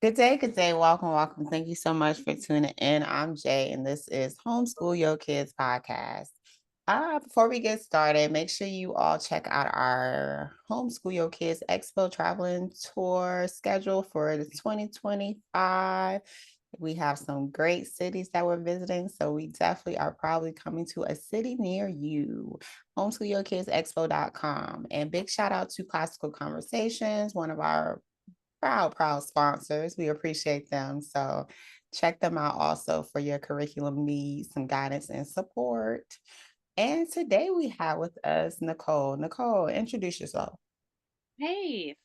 Good day, good day. Welcome, welcome. Thank you so much for tuning in. I'm Jay, and this is Homeschool Yo Kids podcast. Before we get started, make sure you all check out our Homeschool Yo Kids Expo traveling tour schedule for the 2025. We have some great cities that we're visiting, so we definitely are probably coming to a city near you. Homeschoolyourkidsexpo.com. And big shout out to Classical Conversations, one of our proud sponsors. We appreciate them. So check them out also for your curriculum needs, some guidance and support. And today we have with us Nicole. Nicole, introduce yourself. Hey,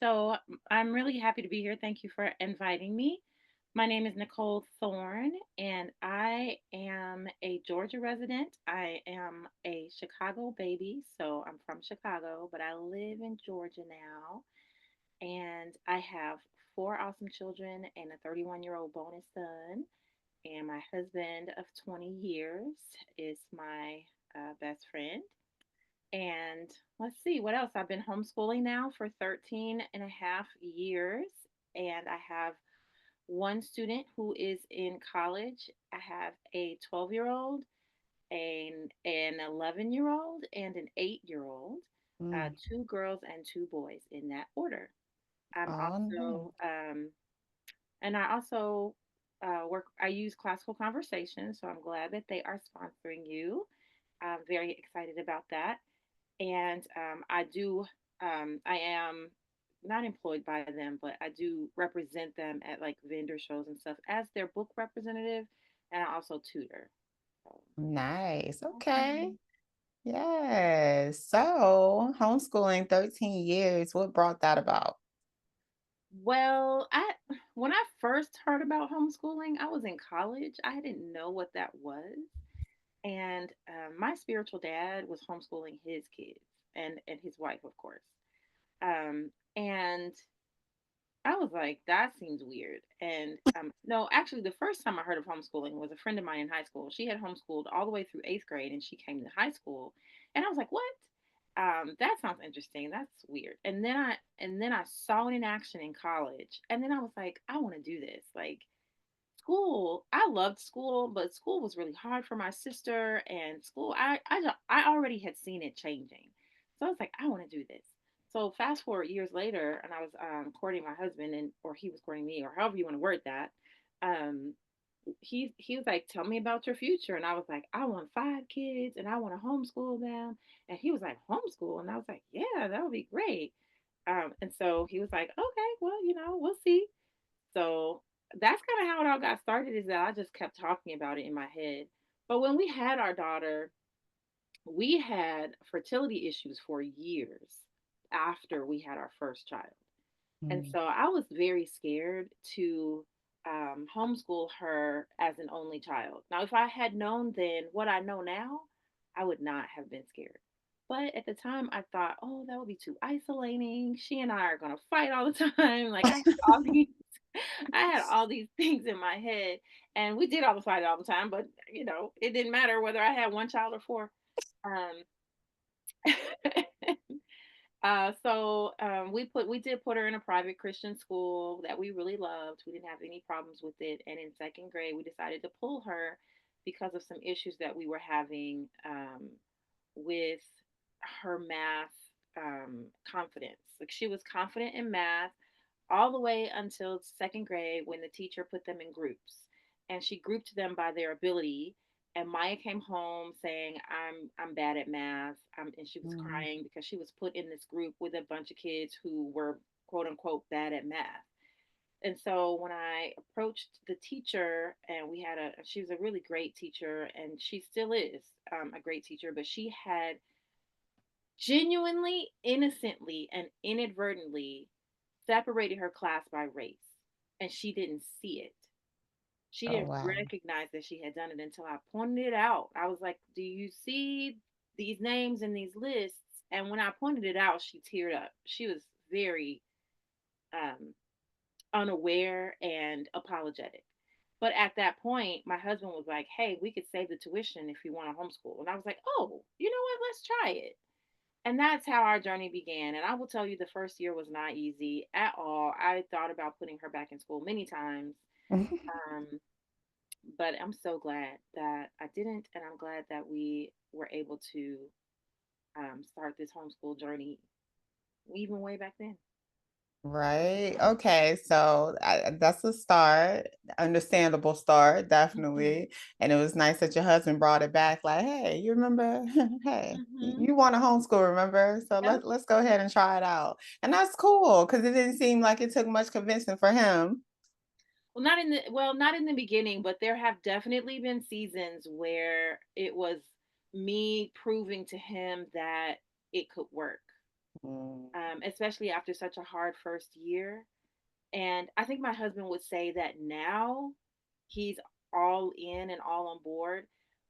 I'm really happy to be here. Thank you for inviting me. My name is Nicole Thorne, and I am a Georgia resident. I am a Chicago baby, so I'm from Chicago, but I live in Georgia now. And I have four awesome children and a 31-year-old bonus son. And my husband of 20 years is my best friend. And let's see what else. I've been homeschooling now for 13 and a half years. And I have one student who is in college. I have a 12-year-old, an 11-year-old, and an 8-year-old, Mm. two girls and two boys in that order. I'm Oh, nice. also, and I also I use classical conversations. So I'm glad that they are sponsoring you. I'm very excited about that. And I am not employed by them, but I do represent them at like vendor shows and stuff as their book representative, and I also tutor. So, Nice. Okay. okay. Yes. So homeschooling 13 years. What brought that about? Well, I when I first heard about homeschooling, I was in college. I didn't know what that was, and my spiritual dad was homeschooling his kids and his wife, of course. And I was like, that seems weird. And no, actually, the first time I heard of homeschooling was a friend of mine in high school. She had homeschooled all the way through eighth grade, and she came to high school, and I was like, what? That sounds interesting. That's weird. And then I saw it in action in college, and then I was like, I want to do this. Like school, I loved school, but school was really hard for my sister, and school, I already had seen it changing, so I was like, I want to do this. So fast forward years later, and I was courting my husband, and or he was courting me, or however you want to word that. Um, he was like, "Tell me about your future," and I was like, "I want five kids, and I want to homeschool them." And he was like, "Homeschool," and I was like, "Yeah, that would be great." And so he was like, "Okay, well, we'll see." So that's kind of how it all got started, is that I just kept talking about it in my head. But when we had our daughter, we had fertility issues for years after we had our first child. And Mm. so I was very scared to homeschool her as an only child. Now, if I had known then what I know now, I would not have been scared. But at the time, I thought, oh, that would be too isolating. She and I are going to fight all the time. Like all these, I had all these things in my head, and we did all the fight all the time. But it didn't matter whether I had one child or four. Um, we did put her in a private Christian school that we really loved. We didn't have any problems with it. And in second grade, we decided to pull her because of some issues that we were having with her math confidence. Like she was confident in math all the way until second grade when the teacher put them in groups, and she grouped them by their ability. And Maya came home saying, I'm bad at math," and she was Mm. crying because she was put in this group with a bunch of kids who were quote unquote bad at math. And so when I approached the teacher, and she was a really great teacher, and she still is a great teacher, but she had genuinely, innocently, and inadvertently separated her class by race, and she didn't see it. She Oh, didn't wow. recognize that she had done it until I pointed it out. I was like, "Do you see these names in these lists?" And when I pointed it out, she teared up. She was very um, unaware and apologetic. But at that point, my husband was like, "Hey, we could save the tuition if you want to homeschool." And I was like, "Oh, you know what? Let's try it." And that's how our journey began. And I will tell you, the first year was not easy at all. I thought about putting her back in school many times. Um, but I'm so glad that I didn't. And I'm glad that we were able to start this homeschool journey even way back then. Right. Okay. So that's a start, understandable start, Hmm. definitely. And it was nice that your husband brought it back. Like, hey, you remember? Hey, Hmm. you want to homeschool, remember? So Yep. let's go ahead and try it out. And that's cool because it didn't seem like it took much convincing for him. Not in the beginning, but there have definitely been seasons where it was me proving to him that it could work. Mm, Especially after such a hard first year. And I think my husband would say that now he's all in and all on board.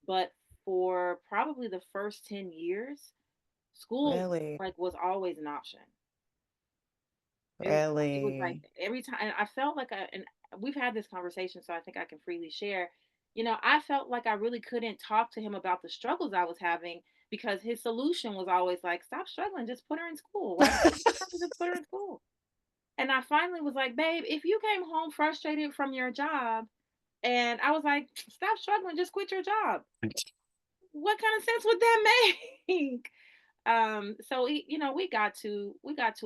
But for probably the first 10 years, school really, like was always an option. It was like really. every time, and I felt like and we've had this conversation, so I think I can freely share. I felt like I really couldn't talk to him about the struggles I was having because his solution was always like, "Stop struggling, just put her in school. Why do you have to just put her in school?" And I finally was like, "Babe, if you came home frustrated from your job," and I was like, "Stop struggling, just quit your job." What kind of sense would that make? So we got to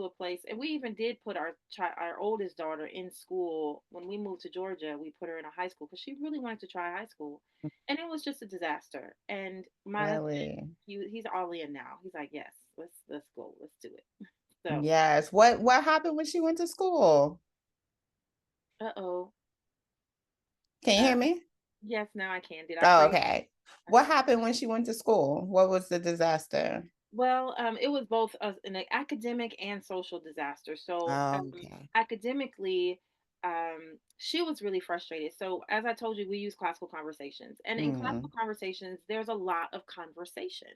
a place, and we even did put our oldest daughter in school. When we moved to Georgia, we put her in a high school because she really wanted to try high school, and it was just a disaster. And my husband, Really? he's all in now. He's like, "Yes, let's go, let's do it." So, Yes. What happened when she went to school? uh-oh. Can you uh hear me? yes, now I can. Did I Oh, freeze? okay. What happened when she went to school? What was the disaster? Well, it was both an academic and social disaster. So, Oh, okay. academically, she was really frustrated. So, as I told you, we use classical conversations, and in classical Mm, conversations, there's a lot of conversation,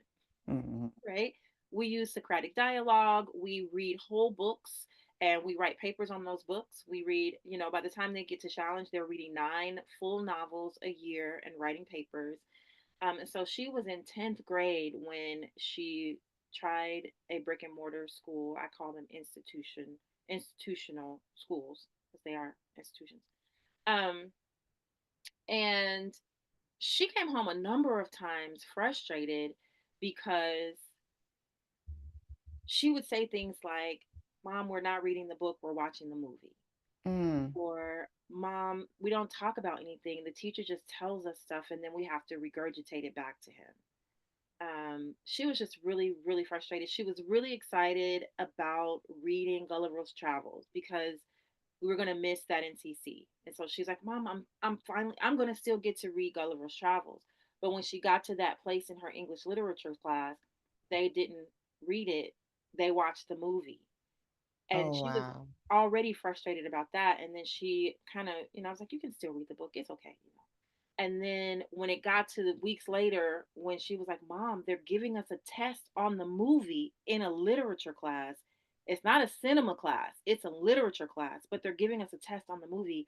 mm, right? We use Socratic dialogue. We read whole books. And we write papers on those books. We read, by the time they get to challenge, they're reading 9 full novels a year and writing papers. And so she was in 10th grade when she tried a brick and mortar school. I call them institutional schools because they are institutions. Um, and she came home a number of times frustrated because she would say things like, "Mom, we're not reading the book, we're watching the movie." mm. Or, "Mom, we don't talk about anything. The teacher just tells us stuff and then we have to regurgitate it back to him." She was just really, really frustrated. She was really excited about reading Gulliver's Travels because we were gonna miss that in CC. And so she's like, "Mom, I'm gonna still get to read Gulliver's Travels." But when she got to that place in her English literature class, they didn't read it. They watched the movie. And Oh, she was wow. already frustrated about that. And then she kind of, I was like, "You can still read the book. It's okay." And then when it got to the weeks later, when she was like, "Mom, they're giving us a test on the movie in a literature class. It's not a cinema class, it's a literature class, but they're giving us a test on the movie."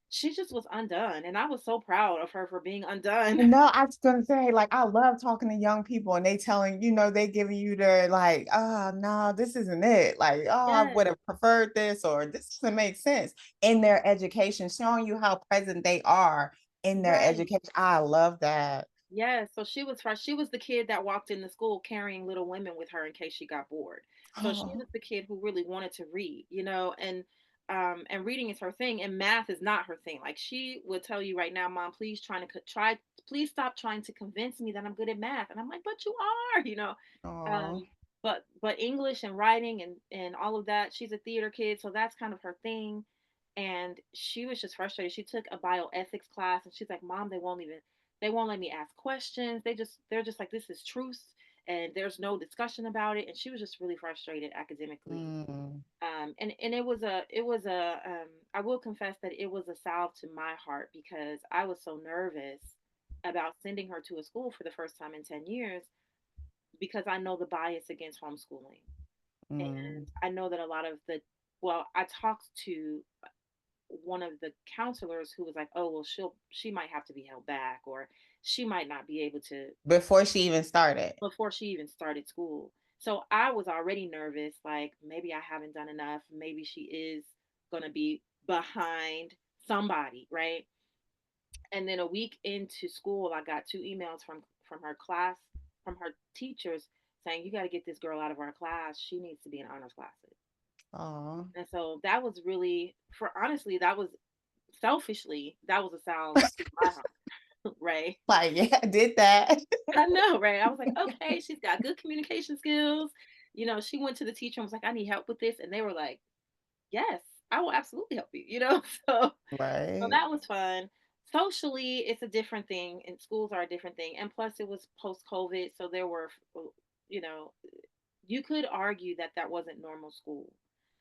She just was undone. And I was so proud of her for being undone. No, I was gonna say, like, I love talking to young people and they telling, they giving you their like, oh no, this isn't it. Like, oh, I would Yes, have preferred this, or this doesn't make sense in their education, showing you how present they are in their right. education. I love that. Yes, so she was first. She was the kid that walked in the school carrying Little Women with her in case she got bored. So she Oh, was the kid who really wanted to read, and reading is her thing, and math is not her thing. Like she would tell you right now, "Mom, please please stop trying to convince me that I'm good at math." And I'm like, "But you are." oh. Um, but English and writing and all of that. She's a theater kid, so that's kind of her thing. And she was just frustrated. She took a bioethics class, and she's like, "Mom, they won't let me ask questions. They're just like, this is truth and there's no discussion about it." And she was just really frustrated academically. Mm, And I will confess that it was a salve to my heart because I was so nervous about sending her to a school for the first time in 10 years because I know the bias against homeschooling. mm. And I know that a lot of I talked to one of the counselors who was like, "Oh, well, she might have to be held back, or she might not be able to," Before she even started. before she even started school. So I was already nervous, like maybe I haven't done enough. Maybe she is going to be behind somebody, right? And then a week into school, I got two emails from her class, from her teachers saying, "You got to get this girl out of our class. She needs to be in honors classes." Oh, And so that was really, for honestly, that was selfishly, that was a salve to my heart, right? like, yeah, I did that. I know, right? I was like, okay, she's got good communication skills. She went to the teacher and was like, I need help with this. And they were like, yes, I will absolutely help you. So Right. that was fun. Socially, it's a different thing, and schools are a different thing. And plus, it was post COVID. So there were, you know, you could argue that that wasn't normal school.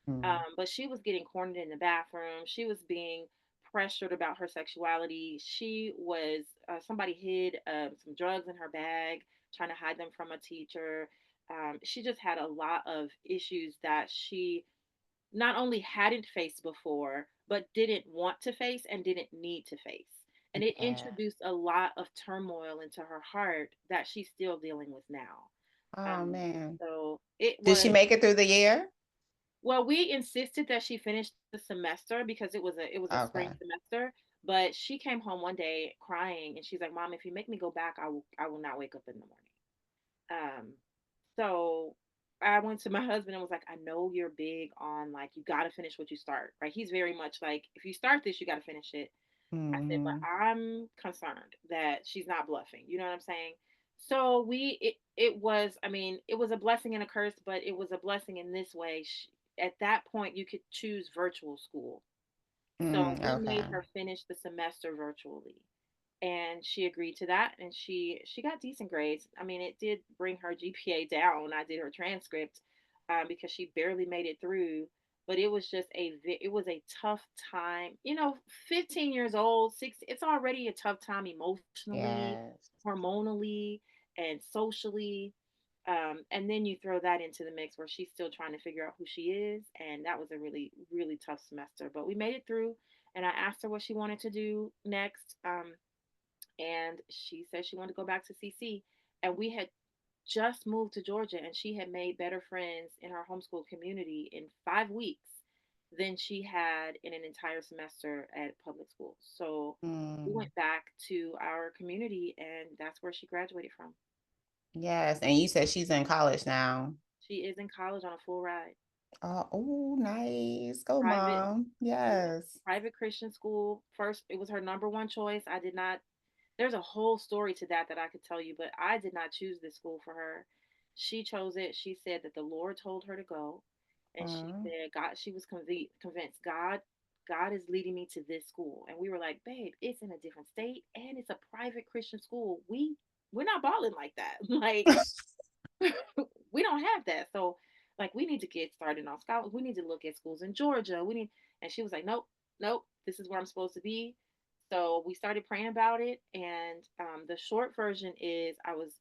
Mm. But she was getting cornered in the bathroom. She was being pressured about her sexuality. She was, somebody hid some drugs in her bag, trying to hide them from a teacher. She just had a lot of issues that she not only hadn't faced before, but didn't want to face and didn't need to face. And it Yeah. introduced a lot of turmoil into her heart that she's still dealing with now. Oh Um, man. so it Did she was, make it through the year? well, we insisted that she finish the semester because it was a spring Okay. semester, but she came home one day crying and she's like, "Mom, if you make me go back, I will not wake up in the morning." So I went to my husband and was like, "I know you're big on like you got to finish what you start, right?" He's very much like, "If you start this, you got to finish it." I said, "But Hmm. I'm concerned that she's not bluffing." You know what I'm saying? So it was, I mean, it was a blessing and a curse, but it was a blessing in this way. At that point, you could choose virtual school. So Mm, we made okay. her finish the semester virtually. And she agreed to that and she got decent grades. I mean, it did bring her GPA down. I did her transcript because she barely made it through, but it was just it was a tough time. 15 years old, 6, it's already a tough time emotionally, Yes. hormonally, and socially. And then you throw that into the mix where she's still trying to figure out who she is. And that was a really, really tough semester. But we made it through. And I asked her what she wanted to do next. And she said she wanted to go back to CC. And we had just moved to Georgia, and she had made better friends in her homeschool community in 5 weeks than she had in an entire semester at public school. So we Mm, went back to our community, and that's where she graduated from. yes. And you said she's in college now. She is in college on a full ride. Oh, nice. Go, Private, mom. yeah, Yes. private Christian school. First, it was her number one choice. I did not, there's a whole story to that I could tell you, but I did not choose this school for her. She chose it. She said that the Lord told her to go, and she Uh, said she was convinced God is leading me to this school. And we were like, babe, it's in a different state and it's a private Christian school. We're not balling like that. Like we don't have that. So like we need to get started on scholars. We need to look at schools in Georgia. We need, and she was like, nope, nope, this is where I'm supposed to be. So we started praying about it, and the short version is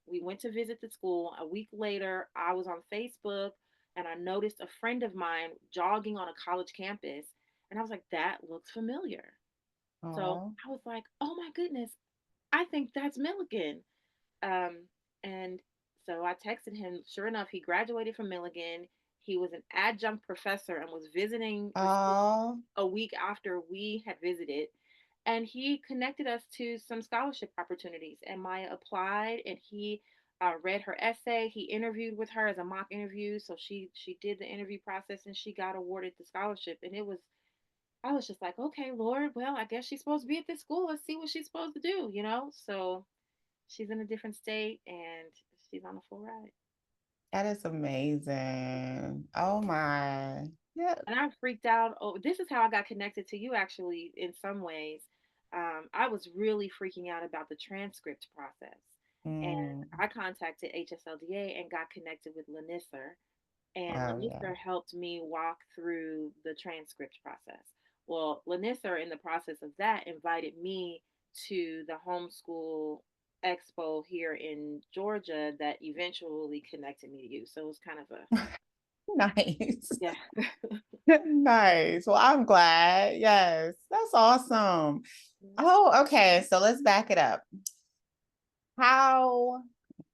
we went to visit the school. A week later, I was on Facebook, and I noticed a friend of mine jogging on a college campus, and I was like, that looks familiar. So oh, I was like, oh my goodness, I think that's Milligan. Um, and so I texted him. Sure enough, he graduated from Milligan. He was an adjunct professor and was visiting the school oh, a week after we had visited. And he connected us to some scholarship opportunities. And Maya applied, and he read her essay. He interviewed with her as a mock interview. So she did the interview process, and she got awarded the scholarship. And I was just like, okay, Lord, well, I guess she's supposed to be at this school. Let's see what she's supposed to do. So she's in a different state and she's on a full ride. that is amazing. Oh my. Yeah. And I freaked out. Oh, this is how I got connected to you actually in some ways. I was really freaking out about the transcript process. And Mm, I contacted HSLDA and got connected with Lanisser. And oh yeah. Lanisser helped me walk through the transcript process. Well, Lanisser, in the process of that, invited me to the homeschool expo here in Georgia that eventually connected me to you. So it was kind of a, Nice. yeah. Nice. Well, I'm glad. Yes. That's awesome. Oh, okay. So let's back it up. How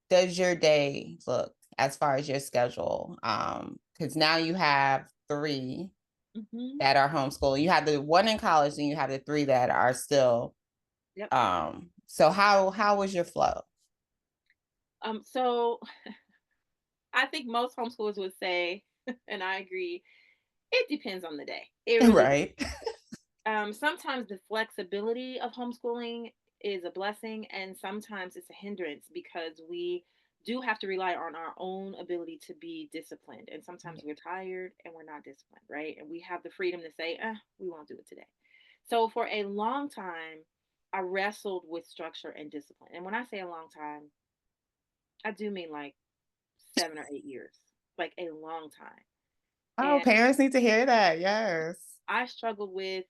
does your day look? as far as your schedule? Because now you have three Hmm. that are homeschooling. You have the one in college, and you have the three that are still. Yep. So how was your flow? So I think most homeschoolers would say, and I agree, it depends on the day. It really does. Right. Sometimes the flexibility of homeschooling is a blessing, and sometimes it's a hindrance because we do have to rely on our own ability to be disciplined. And sometimes we're tired and we're not disciplined, right? And we have the freedom to say, we won't do it today. So for a long time, I wrestled with structure and discipline. And when I say a long time, I do mean like 7 or 8 years, like a long time. Oh, And parents need to hear that. Yes. I struggled with,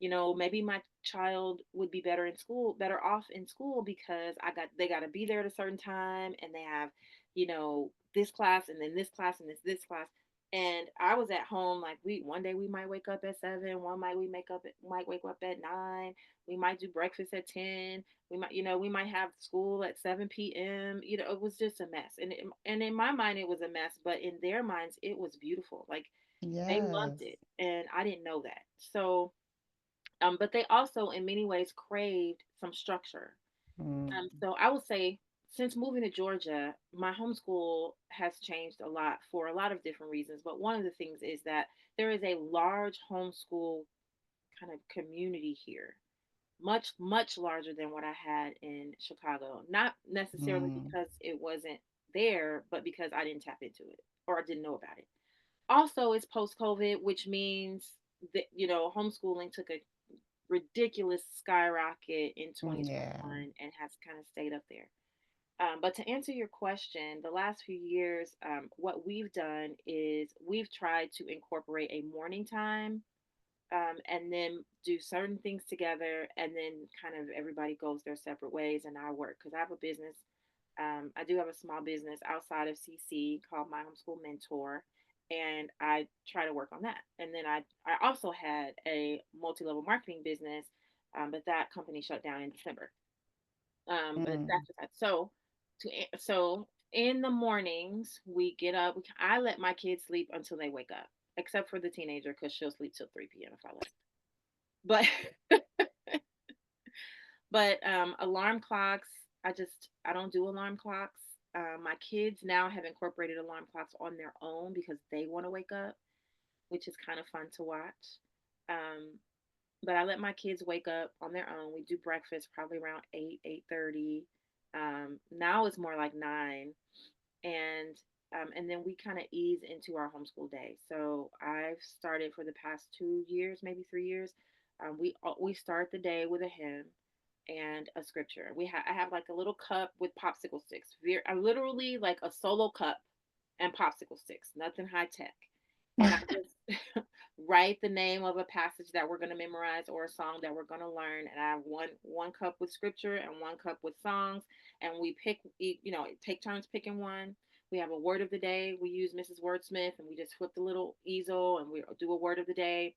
maybe my child would be better off in school because they got to be there at a certain time and they have, this class and then this class and this class. And I was at home like one day we might wake up at 7, one might wake up at 9, we might do breakfast at 10, we might have school at 7 p.m. It was just a mess. And in my mind it was a mess, but in their minds it was beautiful. Like they loved Yes. it and I didn't know that. So but they also, in many ways, craved some structure. Mm, So I would say, since moving to Georgia, my homeschool has changed a lot for a lot of different reasons. But one of the things is that there is a large homeschool kind of community here, much, much larger than what I had in Chicago. Not necessarily mm, because it wasn't there, but because I didn't tap into it or I didn't know about it. Also, it's post COVID, which means that, homeschooling took a ridiculous skyrocket in yeah. 2021 and has kind of stayed up there. But to answer your question, the last few years, what we've done is we've tried to incorporate a morning time, and then do certain things together, and then kind of everybody goes their separate ways. And I work because I have a business. I do have a small business outside of CC called my Homeschool Mentor, and I try to work on that. And then I also had a multi level marketing business, but that company shut down in December. But Mm, that's just that. So in the mornings we get up. I let my kids sleep until they wake up, except for the teenager because she'll sleep till 3 p.m. if I let her. But alarm clocks, I don't do alarm clocks. My kids now have incorporated alarm clocks on their own because they want to wake up, which is kind of fun to watch. Um, but I let my kids wake up on their own. We do breakfast probably around 8:30. Now it's more like 9, and and then we kind of ease into our homeschool day. So I've started for the past 2 years, maybe 3 years. We start the day with a hymn and a scripture. I have like a little cup with popsicle sticks. I literally like a solo cup and popsicle sticks, nothing high tech. And I just write the name of a passage that we're going to memorize or a song that we're going to learn. And I have one cup with scripture and one cup with songs. And we take turns picking one. We have a word of the day. We use Mrs. Wordsmith, and we just flip the little easel and we do a word of the day,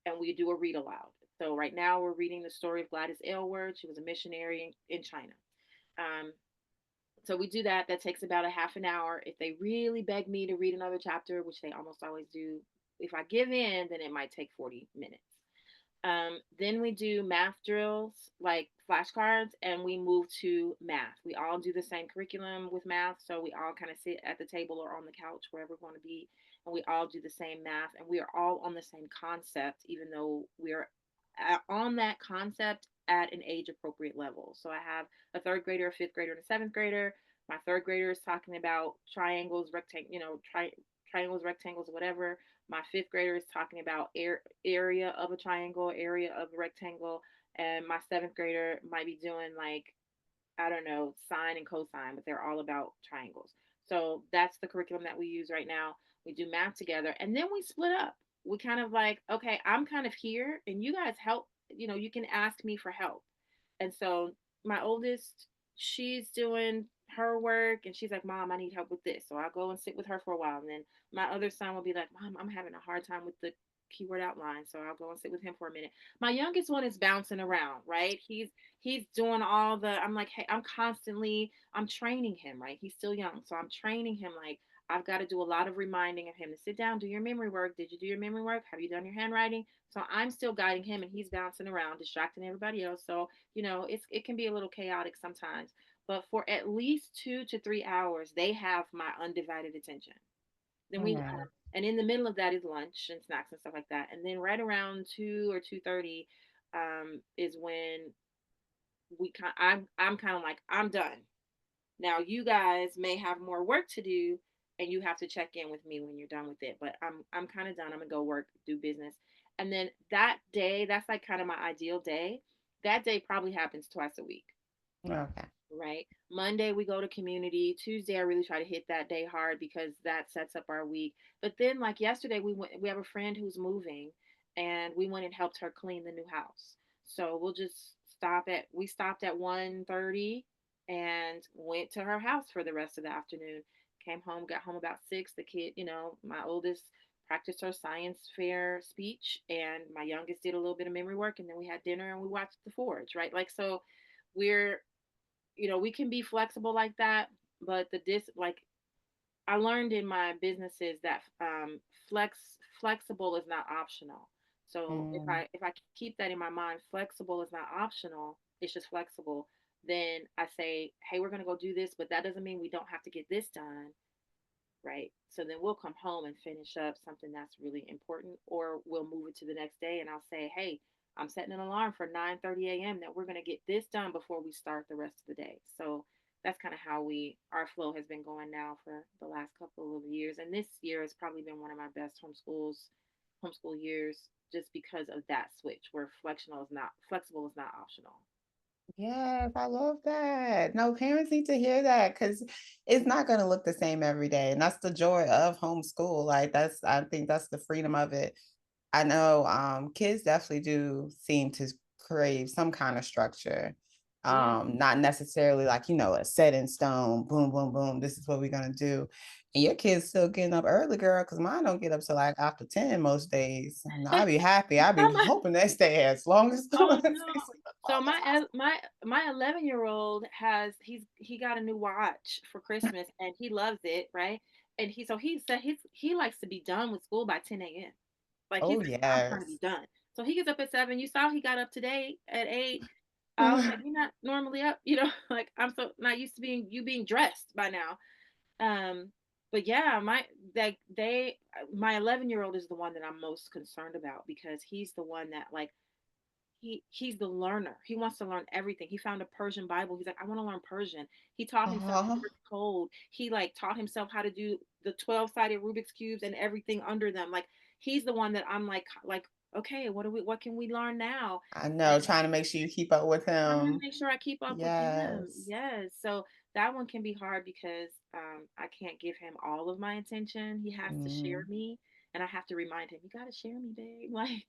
and we do a read aloud. So right now we're reading the story of Gladys Aylward. She was a missionary in China. Um, so we do that. That takes about a half an hour. If they really beg me to read another chapter, which they almost always do, if I give in, then it might take 40 minutes. Then we do math drills, like flashcards, and we move to math. We all do the same curriculum with math, so we all kind of sit at the table or on the couch, wherever we want to be, and we all do the same math, and we are all on the same concept, even though we're on that concept at an age appropriate level. So I have a third grader, a fifth grader, and a seventh grader. My third grader is talking about triangles, triangles, rectangles, whatever. My fifth grader is talking about area of a triangle, area of a rectangle, and my seventh grader might be doing like, I don't know, sine and cosine, but they're all about triangles. So that's the curriculum that we use right now. We do math together, and then we split up. We kind of like, okay, I'm kind of here, and you guys help. You can ask me for help. And so my oldest, she's doing her work, and she's like, Mom, I need help with this. So I'll go and sit with her for a while. And then my other son will be like, Mom, I'm having a hard time with the keyword outline. So I'll go and sit with him for a minute. My youngest one is bouncing around, right? He's doing all the, I'm like, hey, I'm training him, right? He's still young. So I'm training him like, I've got to do a lot of reminding of him to sit down, do your memory work. Did you do your memory work? Have you done your handwriting? So I'm still guiding him and he's bouncing around, distracting everybody else. So, it can be a little chaotic sometimes. But for at least 2 to 3 hours, they have my undivided attention. Then Yeah. and in the middle of that is lunch and snacks and stuff like that. And then right around 2 or 2:30, is when I'm kind of like, I'm done. Now you guys may have more work to do, and you have to check in with me when you're done with it. But I'm kind of done. I'm gonna go work, do business, and then that day, that's like kind of my ideal day. That day probably happens twice a week. Okay. Right. Monday we go to community. Tuesday I really try to hit that day hard because that sets up our week. But then like yesterday we have a friend who's moving and we went and helped her clean the new house. So we'll just we stopped at 1:30 and went to her house for the rest of the afternoon. Came home, got home about 6. The kid, my oldest practiced her science fair speech and my youngest did a little bit of memory work, and then we had dinner and we watched The Forge, right? Like, so we're we can be flexible like that, but I learned in my businesses that flexible is not optional. So Mm, if I keep that in my mind, flexible is not optional. It's just flexible. Then I say, hey, we're gonna go do this, but that doesn't mean we don't have to get this done, right? So then we'll come home and finish up something that's really important, or we'll move it to the next day. And I'll say, hey, I'm setting an alarm for 9:30 a.m. that we're going to get this done before we start the rest of the day. So that's kind of how our flow has been going now for the last couple of years. And this year has probably been one of my best homeschool years, just because of that switch where flexible is not optional. yes, I love that. No, parents need to hear that because it's not going to look the same every day. And that's the joy of homeschool. Like I think that's the freedom of it. I know kids definitely do seem to crave some kind of structure. Yeah. Not necessarily like, a set in stone, boom, boom, boom, this is what we're gonna do. And your kids still getting up early, girl, because mine don't get up till like after 10 most days. And I'll be happy. I'll be hoping they stay as long as they Oh sleep no. as So long as possible. my 11-year-old he got a new watch for Christmas and he loves it, right? And he said he likes to be done with school by 10 a.m. Like, he's Oh like, I'm trying to be yes. done. So he gets up at 7. You saw he got up today at 8. I was like, you're not normally up, like, I'm so not used to being dressed by now. Um, but yeah, my 11-year-old is the one that I'm most concerned about because he's the one that, like, he's the learner. He wants to learn everything. He found a Persian Bible. He's like, I want to learn Persian. He taught himself Oh, Morse code. He like taught himself how to do the 12-sided Rubik's cubes and everything under them. Like, he's the one that I'm like, okay, what can we learn now? I know, trying to make sure you keep up with Trying to him. make sure I keep up with him. Yes. Yes. So that one can be hard because I can't give him all of my attention. He has to share Mm, me, and I have to remind him, you gotta share me, babe. Like,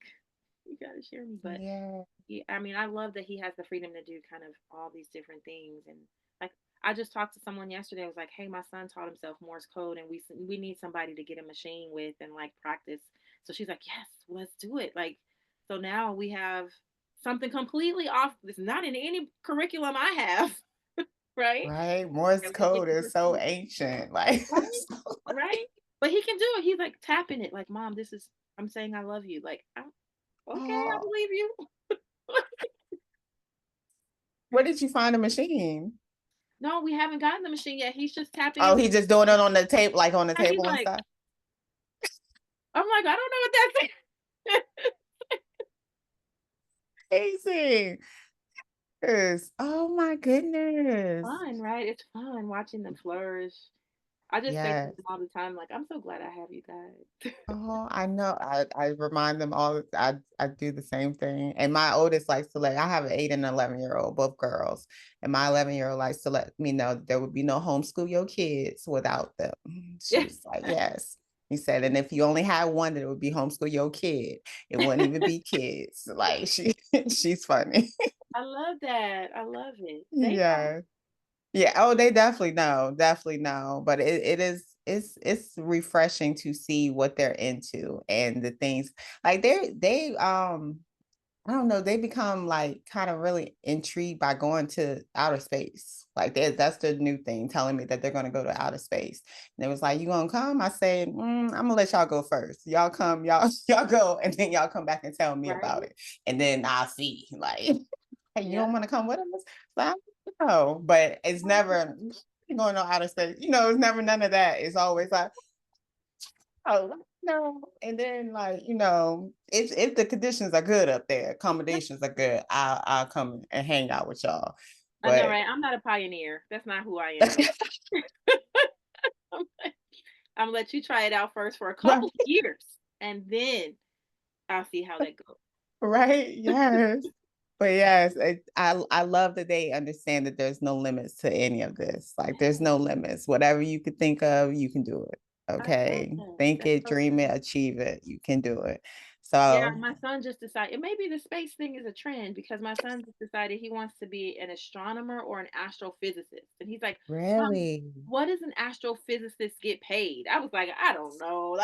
you gotta share me. But yeah. I mean, I love that he has the freedom to do kind of all these different things. And like, I just talked to someone yesterday. I was like, hey, my son taught himself Morse code, and we need somebody to get a machine with and like practice. So she's like, yes, let's do it. Like, so now we have something completely off. It's not in any curriculum I have, right? Right? Morse And we get code to is so repeat, ancient. Like, right? Right? But he can do it. He's like tapping it, like, Mom, I'm saying I love you. Like, okay, I oh, believe you. where did you find a machine? No, we haven't gotten the machine yet. He's just tapping Oh, into he just doing it on the tape, like on the and he's table and like, stuff. I'm like, I don't know what that's Amazing. Yes. Oh my goodness. fun, right? It's fun watching them flourish. I just say to Yes. them all the time, like, I'm so glad I have you guys. Oh, I know. I remind them all. I do the same thing. And my oldest likes to let. I have an 8 and 11-year-old, both girls, and my 11-year-old likes to let me know there would be no homeschool your kids without them. Yeah, She's like, yes. He said, and if you only had one, then it would be homeschool your kid. It wouldn't even be kids. Like she's funny. I love that. I love it. They know. Yeah. Yeah. Oh, they definitely know. Definitely know. But it's refreshing to see what they're into and the things like they I don't know, they become like kind of really intrigued by going to outer space. Like that's the new thing, telling me that they're going to go to outer space. And it was like, "You gonna come?" I said, I'm gonna let y'all go first. Y'all come, y'all go, and then y'all come back and tell me Right? about it, and then I'll see." Like, hey, you don't Yep. want to come with us? So, no, but it's never going on outer space. It's never none of that. It's always like, oh no. And then like, if the conditions are good up there, Yep. accommodations are good, I'll come and hang out with y'all. I know, But right? I'm not a pioneer. That's not who I am. I'm gonna let you try it out first for a couple right, of years, and then I'll see how that goes. right, yes. But yes, I love that they understand that there's no limits to any of this. Like there's no limits. Whatever you could think of, you can do it. I love Okay. that. Think That's it, so dream it, good. achieve it. You can do it. Yeah, So my son just decided it maybe the space thing is a trend because my son just decided he wants to be an astronomer or an astrophysicist. And he's like, "Mom, really, what does an astrophysicist get paid?" I was like, "I don't know."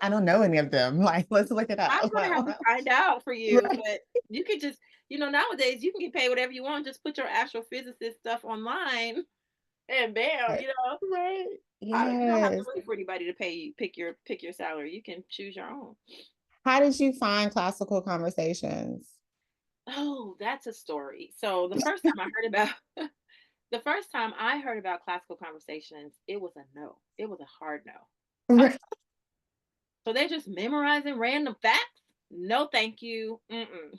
I don't know any of them. Like, let's look it I'm up. gonna have to find out for you, Right. but you could just, nowadays you can get paid whatever you want. Just put your astrophysicist stuff online, and bam, Right. Right. you don't have to Yes. wait for anybody to pay you, pick your salary. You can choose your own. How did you find classical conversations? Oh, that's a story. So the first time I heard about the first time I heard about classical conversations, it was a no. It was a hard no. I was, so they're just memorizing random facts? No, thank you. Mm-mm.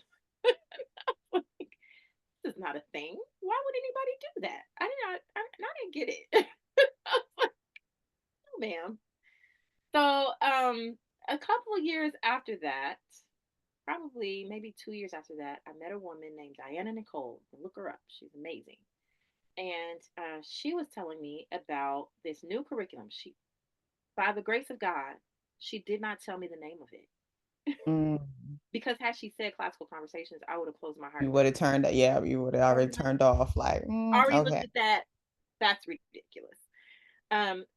This is not a thing. Why would anybody do that? I didn't get it. No, ma'am. So, a couple of years after that, probably maybe 2 years after that, I met a woman named Diana Nicole. Look her up. She's amazing. And she was telling me about this new curriculum. By the grace of God, she did not tell me the name of it Mm. because had she said classical conversations, I would have closed my heart You and would went, have turned, yeah, you would have already turned off. Like, already looked okay. at that. That's ridiculous.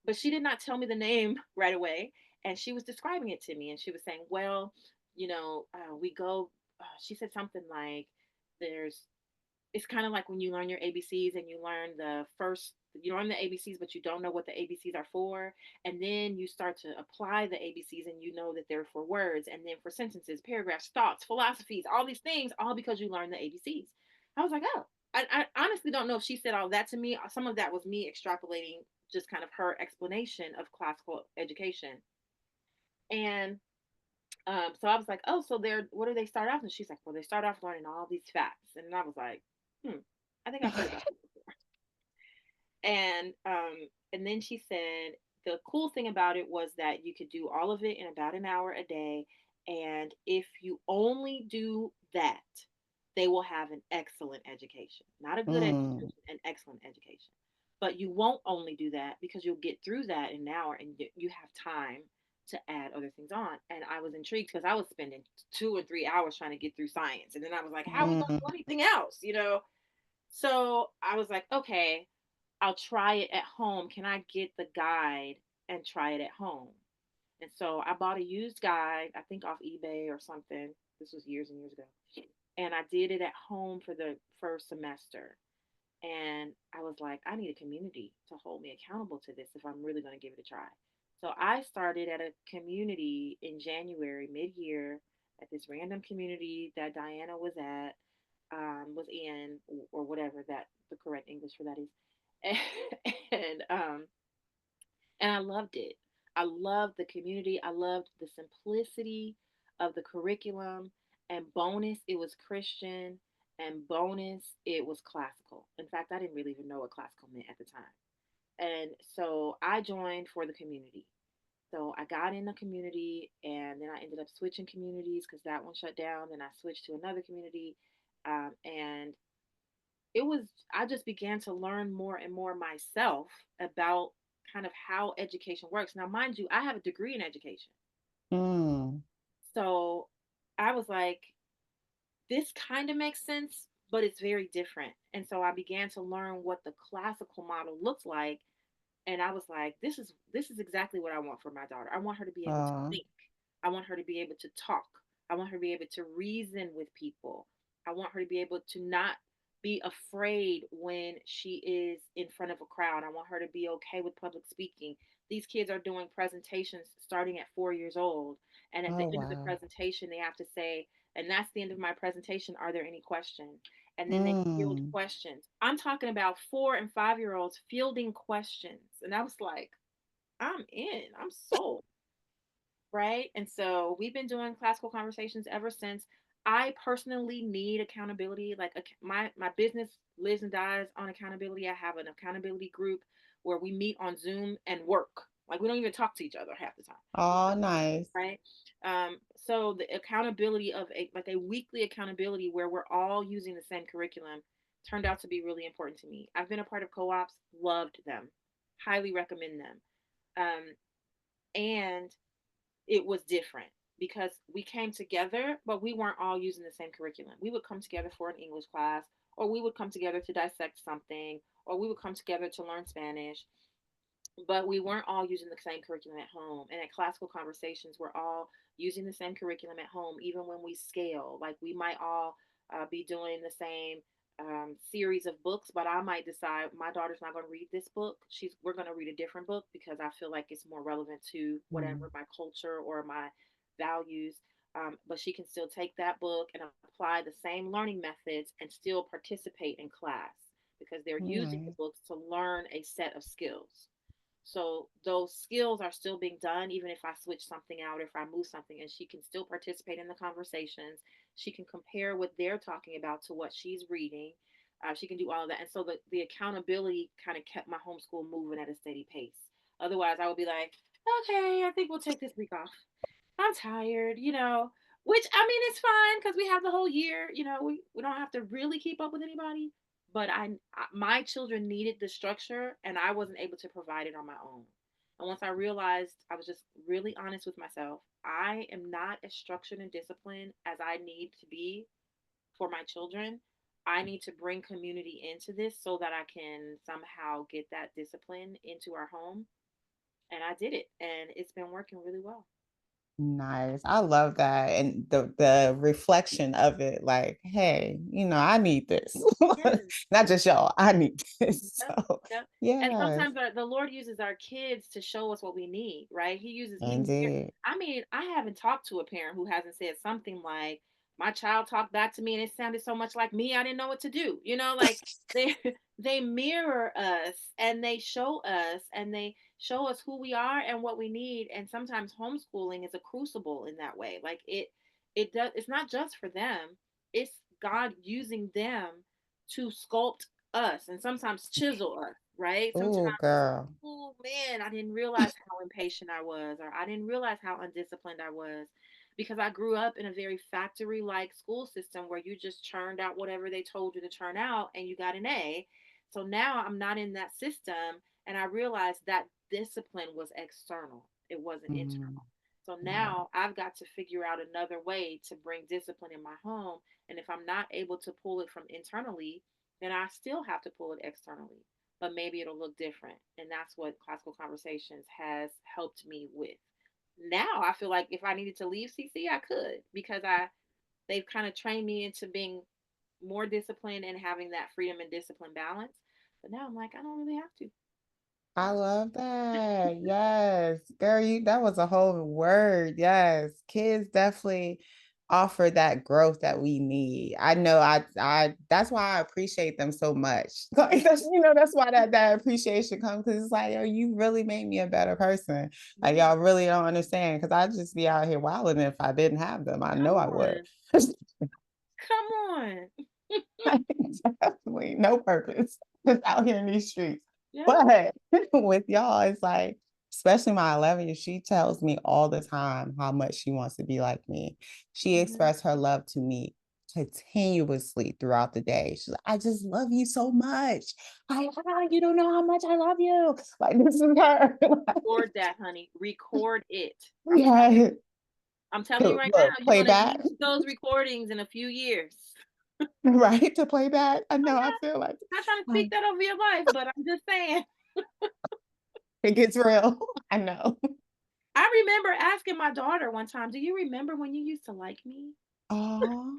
But she did not tell me the name right away, and she was describing it to me, and she was saying, "Well, we go." She said something like, "There's." It's kind of like when you learn your ABCs and you learn the ABCs, but you don't know what the ABCs are for, and then you start to apply the ABCs, and you know that they're for words, and then for sentences, paragraphs, thoughts, philosophies, all these things, all because you learn the ABCs. I was like, oh. I honestly don't know if she said all that to me. Some of that was me extrapolating just kind of her explanation of classical education. And so I was like, oh, so what do they start off? And she's like, well, they start off learning all these facts. And I was like, I think I've heard about this before. And then she said the cool thing about it was that you could do all of it in about an hour a day. And if you only do that, they will have an excellent education. Not a good Mm. education, an excellent education. But you won't only do that because you'll get through that in an hour and you have time to add other things on. And I was intrigued because I was spending 2 or 3 hours trying to get through science. And then I was like, how are we going to Mm. do anything else? So I was like, okay, I'll try it at home. Can I get the guide and try it at home? And so I bought a used guide, I think off eBay or something. This was years and years ago. And I did it at home for the first semester. And I was like, I need a community to hold me accountable to this if I'm really going to give it a try. So I started at a community in January, mid year, at this random community that Diana was in, or whatever that the correct English for that is. And and I loved it. I loved the community. I loved the simplicity of the curriculum. And bonus, it was Christian. And bonus, it was classical. In fact, I didn't really even know what classical meant at the time. And so I joined for the community. So I got in the community and then I ended up switching communities because that one shut down. Then I switched to another community. And it was I just began to learn more and more myself about kind of how education works. Now, mind you, I have a degree in education. Mm. So I was like, this kind of makes sense, but it's very different. And so I began to learn what the classical model looks like. And I was like, this is exactly what I want for my daughter. I want her to be able to Uh, think. I want her to be able to talk. I want her to be able to reason with people. I want her to be able to not be afraid when she is in front of a crowd. I want her to be okay with public speaking. These kids are doing presentations starting at 4 years old. And at the Oh, end of the wow. presentation, they have to say, and that's the end of my presentation. Are there any questions? And then they field Mm, questions. I'm talking about 4 and 5 year olds fielding questions. And I was like, I'm in, I'm sold. Right. And so we've been doing classical conversations ever since. I personally need accountability. Like my business lives and dies on accountability. I have an accountability group where we meet on Zoom and work. Like we don't even talk to each other half the time. oh, nice. Right. So the accountability of a weekly accountability where we're all using the same curriculum turned out to be really important to me. I've been a part of co-ops, loved them, highly recommend them. And it was different because we came together, but we weren't all using the same curriculum. We would come together for an English class, or we would come together to dissect something, or we would come together to learn Spanish, but we weren't all using the same curriculum at home. And at classical conversations, we're all using the same curriculum at home, even when we scale. Like we might all be doing the same series of books, but I might decide my daughter's not going to read this book. We're going to read a different book because I feel like it's more relevant to Mm, whatever my culture or my values. But she can still take that book and apply the same learning methods and still participate in class because they're using the nice. books to learn a set of skills. So those skills are still being done, even if I switch something out, if I move something, and she can still participate in the conversations. She can compare what they're talking about to what she's reading. She can do all of that. And so the accountability kind of kept my homeschool moving at a steady pace. Otherwise, I would be like, okay, I think we'll take this week off. I'm tired, which I mean, it's fine because we have the whole year, we don't have to really keep up with anybody. But my children needed the structure and I wasn't able to provide it on my own. And once I realized, I was just really honest with myself, I am not as structured and disciplined as I need to be for my children. I need to bring community into this so that I can somehow get that discipline into our home. And I did it, and it's been working really well. Nice. I love that. And the reflection of it, like, hey, I need this. Yes. Not just y'all, I need this. Yep, So yep. And yes, sometimes the Lord uses our kids to show us what we need, right? He uses even indeed. I mean, I haven't talked to a parent who hasn't said something like, "My child talked back to me and it sounded so much like me, I didn't know what to do." Like they they mirror us and they show us who we are and what we need. And sometimes homeschooling is a crucible in that way. Like it's not just for them. It's God using them to sculpt us and sometimes chisel us, right? Sometimes, Oh, girl. oh man, I didn't realize how impatient I was, or I didn't realize how undisciplined I was because I grew up in a very factory like school system where you just churned out whatever they told you to churn out and you got an A. So now I'm not in that system and I realized that discipline was external, it wasn't Mm, internal. So yeah. now I've got to figure out another way to bring discipline in my home. And if I'm not able to pull it from internally, then I still have to pull it externally. But maybe it'll look different. And that's what Classical Conversations has helped me with. Now I feel like if I needed to leave CC, I could because they've kind of trained me into being more disciplined and having that freedom and discipline balance. But now I'm like, I don't really have to. I love that. Yes. Girl, that was a whole word. Yes. Kids definitely offer that growth that we need. I know I that's why I appreciate them so much. Like that's why that appreciation comes because it's like, yo, you really made me a better person. Like Yeah. y'all really don't understand because I'd just be out here wilding if I didn't have them. I Come know I would. on. Come on. Definitely no purpose. Just out here in these streets. Yeah. But with y'all, it's like, especially my 11 year, she tells me all the time how much she wants to be like me. She Hmm. expressed her love to me continuously throughout the day. She's like, I just love you so much. You don't know how much I love you. Like this is her. Record that, honey. Record it. Yeah. I'm telling you right now, Look, you're play gonna back. need those recordings in a few years. Right? To play back. I I'm know, I feel not trying to speak like that over your life, but I'm just saying. it gets real. I know. I remember asking my daughter one time, "Do you remember when you used to like me?" Oh,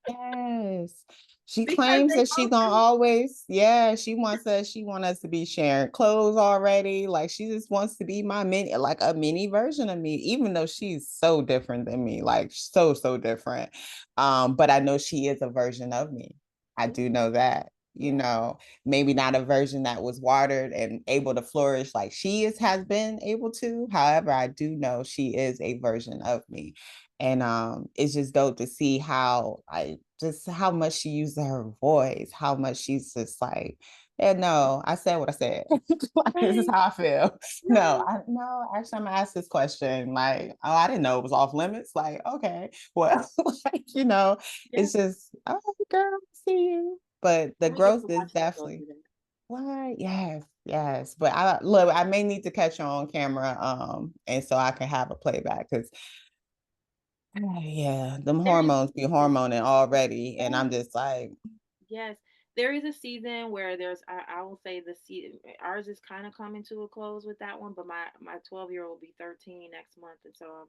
yes. She Because claims they that she both gonna do. always, yeah, she want us to be sharing clothes already. Like she just wants to be my mini, like a mini version of me, even though she's so different than me, like so different. But I know she is a version of me. I Yeah, do know that. You yeah, know, maybe not a version that was watered and able to flourish like has been able to. However, I do know she is a version of me. And it's just dope to see how I just how much she uses her voice, how much she's just like, yeah, no, I said what I said. Like this is right, how I feel. No, right. I no, actually I'm gonna ask this question. Like, oh, I didn't know it was off limits. Like, okay, well, like, Yeah, it's just, oh girl, I see you. But the I get growth to is watch them go definitely through that. what? Yes, yes. But I look, I may need to catch you on camera, and so I can have a playback because yeah, them There is a hormones be season. hormoning already, and Yeah. I'm just like, Yes, there is a season where I will say the season ours is kind of coming to a close with that one, but my 12-year-old will be 13 next month, and so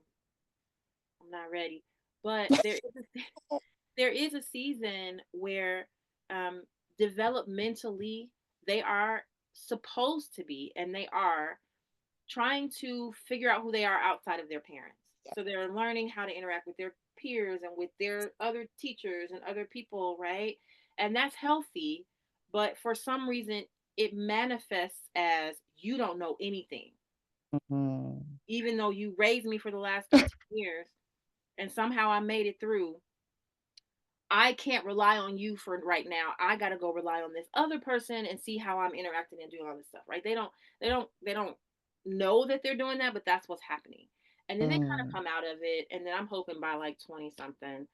I'm not ready. But there is a season where um, developmentally they are supposed to be, and they are trying to figure out who they are outside of their parents. So they're learning how to interact with their peers and with their other teachers and other people, right? And that's healthy. But for some reason, it manifests as you don't know anything, mhm. even though you raised me for the last 13 years and somehow I made it through. I can't rely on you for right now. I got to go rely on this other person and see how I'm interacting and doing all this stuff, right? They don't know that they're doing that, but that's what's happening. And then they kind of Mm. come out of it, and then I'm hoping by like 20 something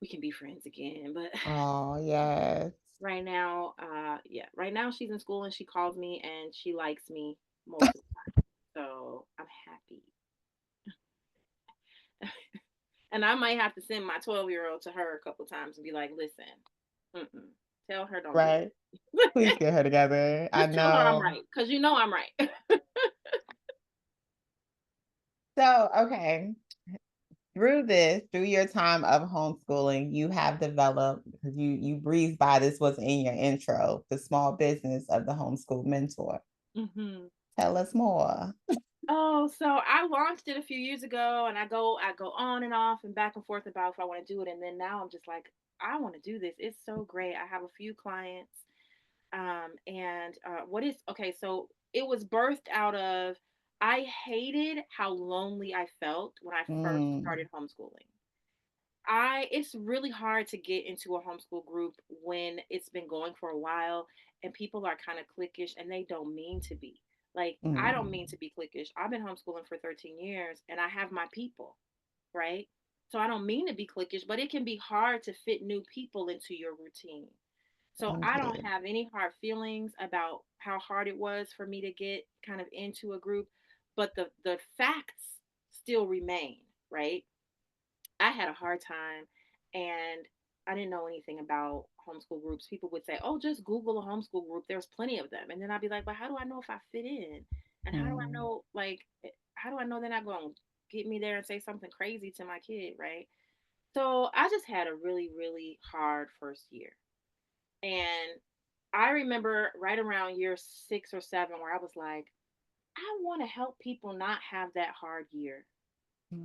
we can be friends again. But Oh yes, right now, yeah, right now she's in school and she calls me and she likes me most of the time. So I'm happy. And I might have to send my 12-year-old to her a couple times and be like, listen, mm-mm, tell her don't do right. Please that. get her together. I Just tell her I'm know. right, because you know I'm right. So, okay, through your time of homeschooling, you have developed because you breezed by this was in your intro, the small business of the homeschool mentor. Hmm. Tell us more. Oh, so I launched it a few years ago, and I go on and off and back and forth about if I want to do it, and then now I'm just like, I want to do this. It's so great. I have a few clients, and what is okay? So it was birthed out of I hated how lonely I felt when I first Mm, started homeschooling. I It's really hard to get into a homeschool group when it's been going for a while and people are kind of cliquish and they don't mean to be. Like I don't mean mm, to be cliquish. I've been homeschooling for 13 years and I have my people, right? So I don't mean to be cliquish, but it can be hard to fit new people into your routine. So I don't indeed. have any hard feelings about how hard it was for me to get kind of into a group, but the facts still remain, right? I had a hard time and I didn't know anything about homeschool groups. People would say, "Oh, just Google a homeschool group. There's plenty of them." And then I'd be like, "But how do I know if I fit in? And how do I Mm, know how do I know they're not going to get me there and say something crazy to my kid, right?" So, I just had a really really hard first year. And I remember right around year 6 or 7 where I was like, "I want to help people not have that hard year,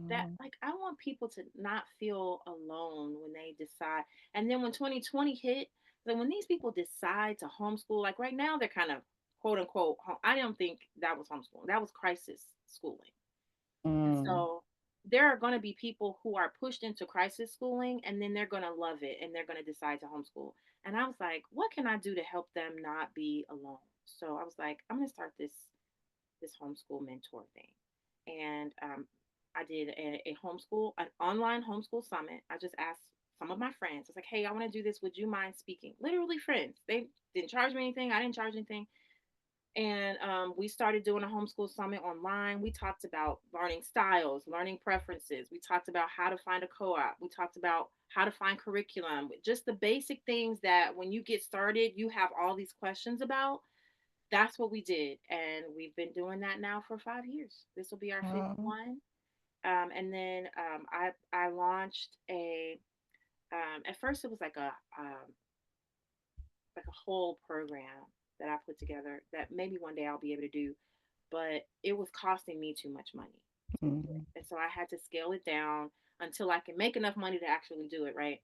that mm, like I want people to not feel alone when they decide." And then when 2020 hit, then when these people decide to homeschool, like right now they're kind of quote unquote I don't think that was homeschooling. That was crisis schooling. And mm, so there are going to be people who are pushed into crisis schooling and then they're going to love it and they're going to decide to homeschool. And I was like, what can I do to help them not be alone? So I was like, I'm going to start this homeschool mentor thing. And I did a homeschool, an online homeschool summit. I just asked some of my friends, I was like, hey, I want to do this. Would you mind speaking? Literally friends. They didn't charge me anything. I didn't charge anything. And we started doing a homeschool summit online. We talked about learning styles, learning preferences. We talked about how to find a co op. We talked about how to find curriculum, just the basic things that when you get started, you have all these questions about. that's what we did, and we've been doing that now for 5 years. This will be our fifth Oh, one. And then I launched a at first it was like a whole program that I put together that maybe one day I'll be able to do, but it was costing me too much money to do it. mhm, And so I had to scale it down until I can make enough money to actually do it, right?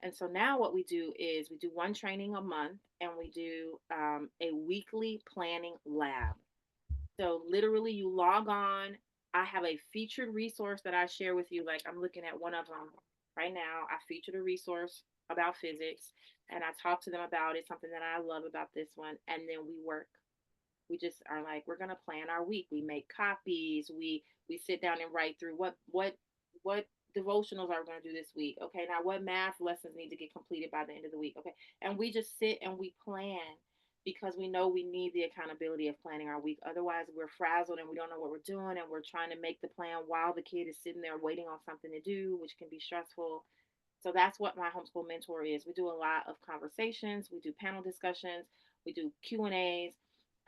And so now what we do is we do one training a month and we do a weekly planning lab. So literally, you log on. I have a featured resource that I share with you. Like I'm looking at one of them right now. I featured a resource about physics, and I talk to them about it. Something that I love about this one, and then we work. We just are like we're gonna plan our week. We make copies. We sit down and write through what devotionals are we gonna do this week. Okay, now what math lessons need to get completed by the end of the week. Okay, and we just sit and we plan because we know we need the accountability of planning our week. Otherwise, we're frazzled and we don't know what we're doing, and we're trying to make the plan while the kid is sitting there waiting on something to do, which can be stressful. So that's what my homeschool mentor is. We do a lot of conversations, we do panel discussions, we do Q and A's,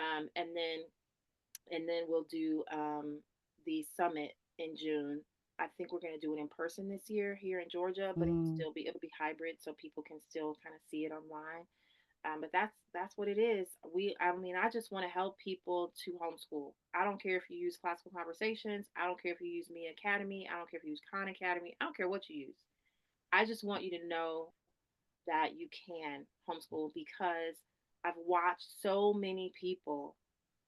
um, and then we'll do the summit in June. I think we're going to do it in person this year here in Georgia, but mm, it'll be hybrid, so people can still kind of see it online. But that's what it is. I mean, I just want to help people to homeschool. I don't care if you use Classical Conversations. I don't care if you use Me Academy. I don't care if you use Khan Academy. I don't care what you use. I just want you to know that you can homeschool because I've watched so many people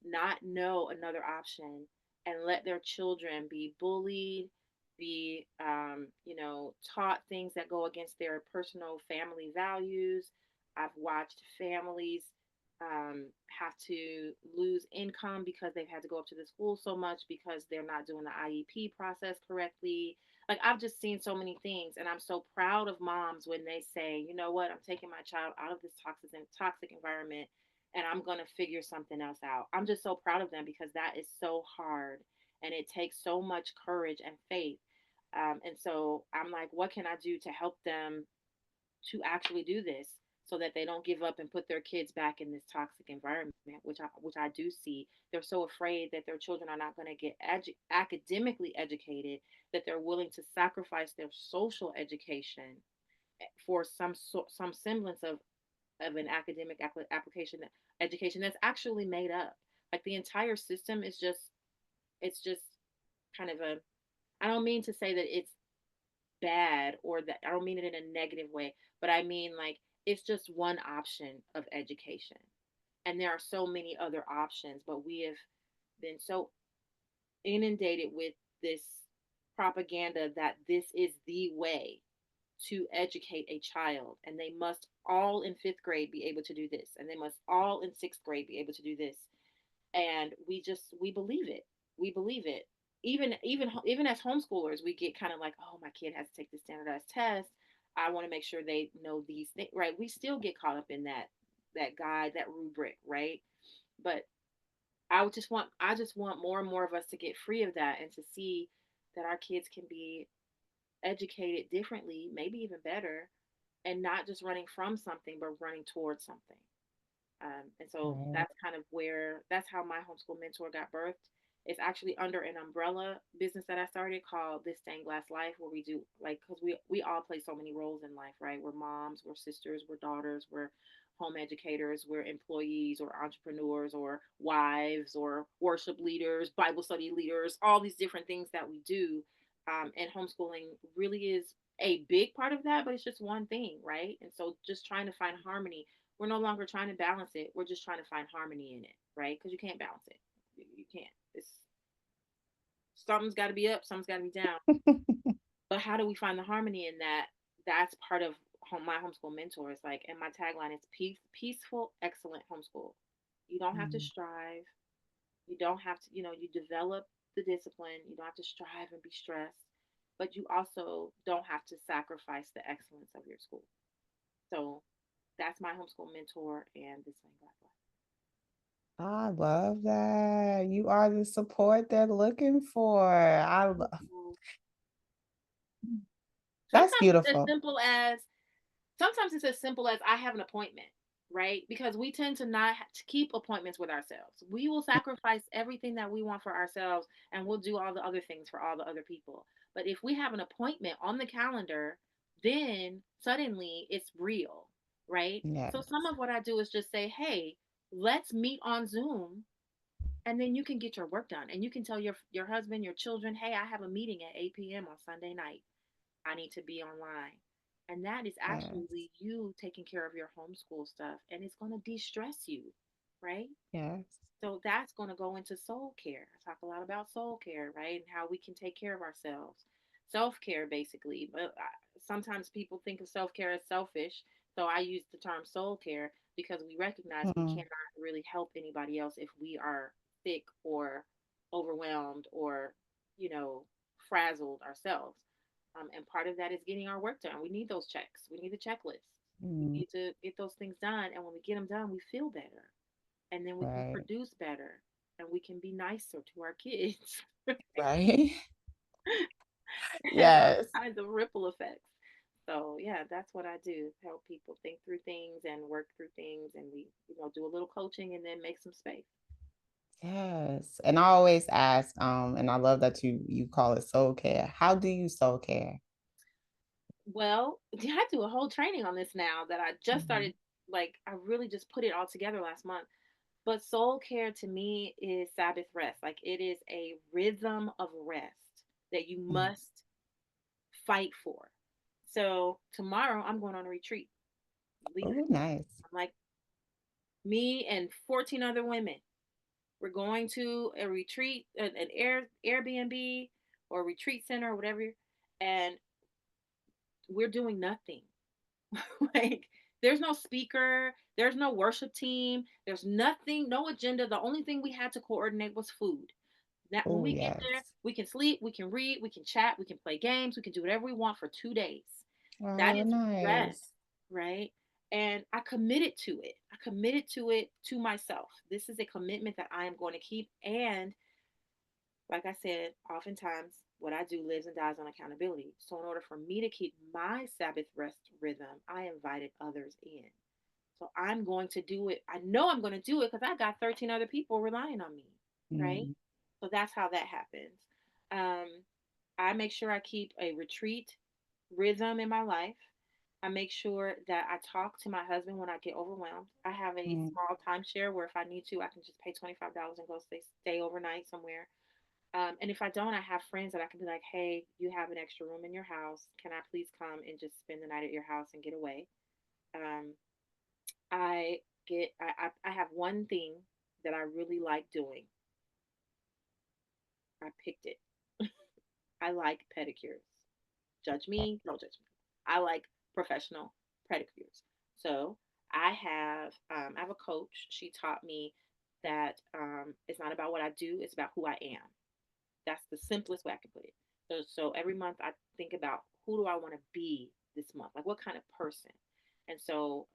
not know another option and let their children be bullied, be, taught things that go against their personal family values. I've watched families have to lose income because they've had to go up to the school so much because they're not doing the IEP process correctly. Like I've just seen so many things, and I'm so proud of moms when they say, you know what, I'm taking my child out of this toxic environment and I'm going to figure something else out. I'm just so proud of them because that is so hard and it takes so much courage and faith. And so I'm like, what can I do to help them to actually do this so that they don't give up and put their kids back in this toxic environment, which I do see. They're so afraid that their children are not going to get academically educated that they're willing to sacrifice their social education for some semblance of an academic application education that's actually made up. Like the entire system is just it's just kind of a I don't mean to say that it's bad or that I don't mean it in a negative way, but I mean like it's just one option of education. And there are so many other options, but we have been so inundated with this propaganda that this is the way to educate a child, and they must all in fifth grade be able to do this, and they must all in sixth grade be able to do this. And we believe it. We believe it. Even as homeschoolers, we get kind of like, oh, my kid has to take the standardized test. I want to make sure they know these things, right? We still get caught up in that guide, that rubric, right? But I just want more and more of us to get free of that and to see that our kids can be educated differently, maybe even better, and not just running from something, but running towards something. And so right. that's how my homeschool mentor got birthed. It's actually under an umbrella business that I started called This Stained Glass Life, where we do like, because we all play so many roles in life, right? We're moms, we're sisters, we're daughters, we're home educators, we're employees or entrepreneurs or wives or worship leaders, Bible study leaders, all these different things that we do. And homeschooling really is a big part of that, but it's just one thing, right? And so just trying to find harmony. We're no longer trying to balance it. We're just trying to find harmony in it, right? Because you can't balance it. You can't. It's something's got to be up, something's got to be down. But how do we find the harmony in that? That's part of my homeschool mentor. It's like, and my tagline is peaceful, excellent homeschool. You don't have to Mm, strive. You don't have to, you develop the discipline. You don't have to strive and be stressed, but you also don't have to sacrifice the excellence of your school. So that's my homeschool mentor and this thing Black Life. I love that. You are the support they're looking for. That's Sometimes it's as beautiful. simple as sometimes it's as simple as I have an appointment. right? Because we tend to not to keep appointments with ourselves. We will sacrifice everything that we want for ourselves and we'll do all the other things for all the other people. But if we have an appointment on the calendar, then suddenly it's real, right? So Yes. some of what I do is just say, "Hey, let's meet on Zoom." And then you can get your work done and you can tell your husband, your children, "Hey, I have a meeting at 8 p.m. on Sunday night. I need to be online." And that is Yes. actually you taking care of your homeschool stuff and it's going to de stress you, right? Yes. So that's going to go into soul care. I talk a lot about soul care, right? And how we can take care of ourselves. Self care, basically. But sometimes people think of self care as selfish. So I use the term soul care because we recognize we Mm, cannot really help anybody else if we are sick or overwhelmed or, you know, frazzled ourselves. And part of that is getting our work done. We need those checks, we need the checklist. We mm, need to get those things done. And when we get them done, we feel better and then we can right. produce better and we can be nicer to our kids. Right. It has all Yes. kinds of ripple effects. So yeah, that's what I do. Help people think through things and work through things and we, do a little coaching and then make some space. Yes. And I always ask, and I love that you call it soul care. How do you soul care? Well, I do a whole training on this now that I just Mhm. started, like I really just put it all together last month. But soul care to me is Sabbath rest. Like it is a rhythm of rest that you Mm. must fight for. So tomorrow I'm going on a retreat. Leaving. Oh, nice. I'm like me and 14 other women. We're going to a retreat, an Airbnb or retreat center or whatever, and we're doing nothing. Like there's no speaker, there's no worship team, there's nothing, no agenda. The only thing we had to coordinate was food. That when Oh, we get there, yes. we can sleep, we can read, we can chat, we can play games, we can do whatever we want for 2 days. That Oh, is rest, nice. right? And I committed to it. I committed to it to myself. This is a commitment that I am going to keep. And like I said, oftentimes what I do lives and dies on accountability. So in order for me to keep my Sabbath rest rhythm, I invited others in. So I'm going to do it. I know I'm going to do it because I got 13 other people relying on me, right? Mm, So that's how that happens. Um, I make sure I keep a retreat rhythm in my life. I make sure that I talk to my husband when I get overwhelmed. I have a mm, small timeshare where if I need to, I can just pay $25 and go stay overnight somewhere. And if I don't, I have friends that I can be like, "Hey, you have an extra room in your house. Can I please come and just spend the night at your house and get away?" Um, I I have one thing that I really like doing. I picked it. I like pedicures. Judge me, don't judge me. I like professional pedicures. So I have a coach. She taught me that it's not about what I do; it's about who I am. That's the simplest way I can put it. So every month I think about who do I want to be this month? Like what kind of person? And so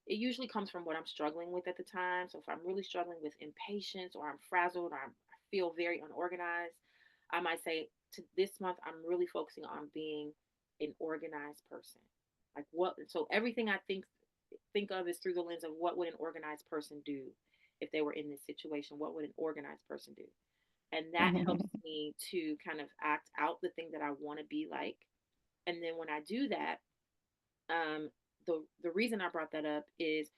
it usually comes from what I'm struggling with at the time. So if I'm really struggling with impatience or I'm frazzled or I feel very unorganized, I might say to this month I'm really focusing on being an organized person. Like what? So everything I think of is through the lens of what would an organized person do if they were in this situation? What would an organized person do? And that helps mm, me to kind of act out the thing that I want to be like. And then when I do that, um, the reason I brought that up is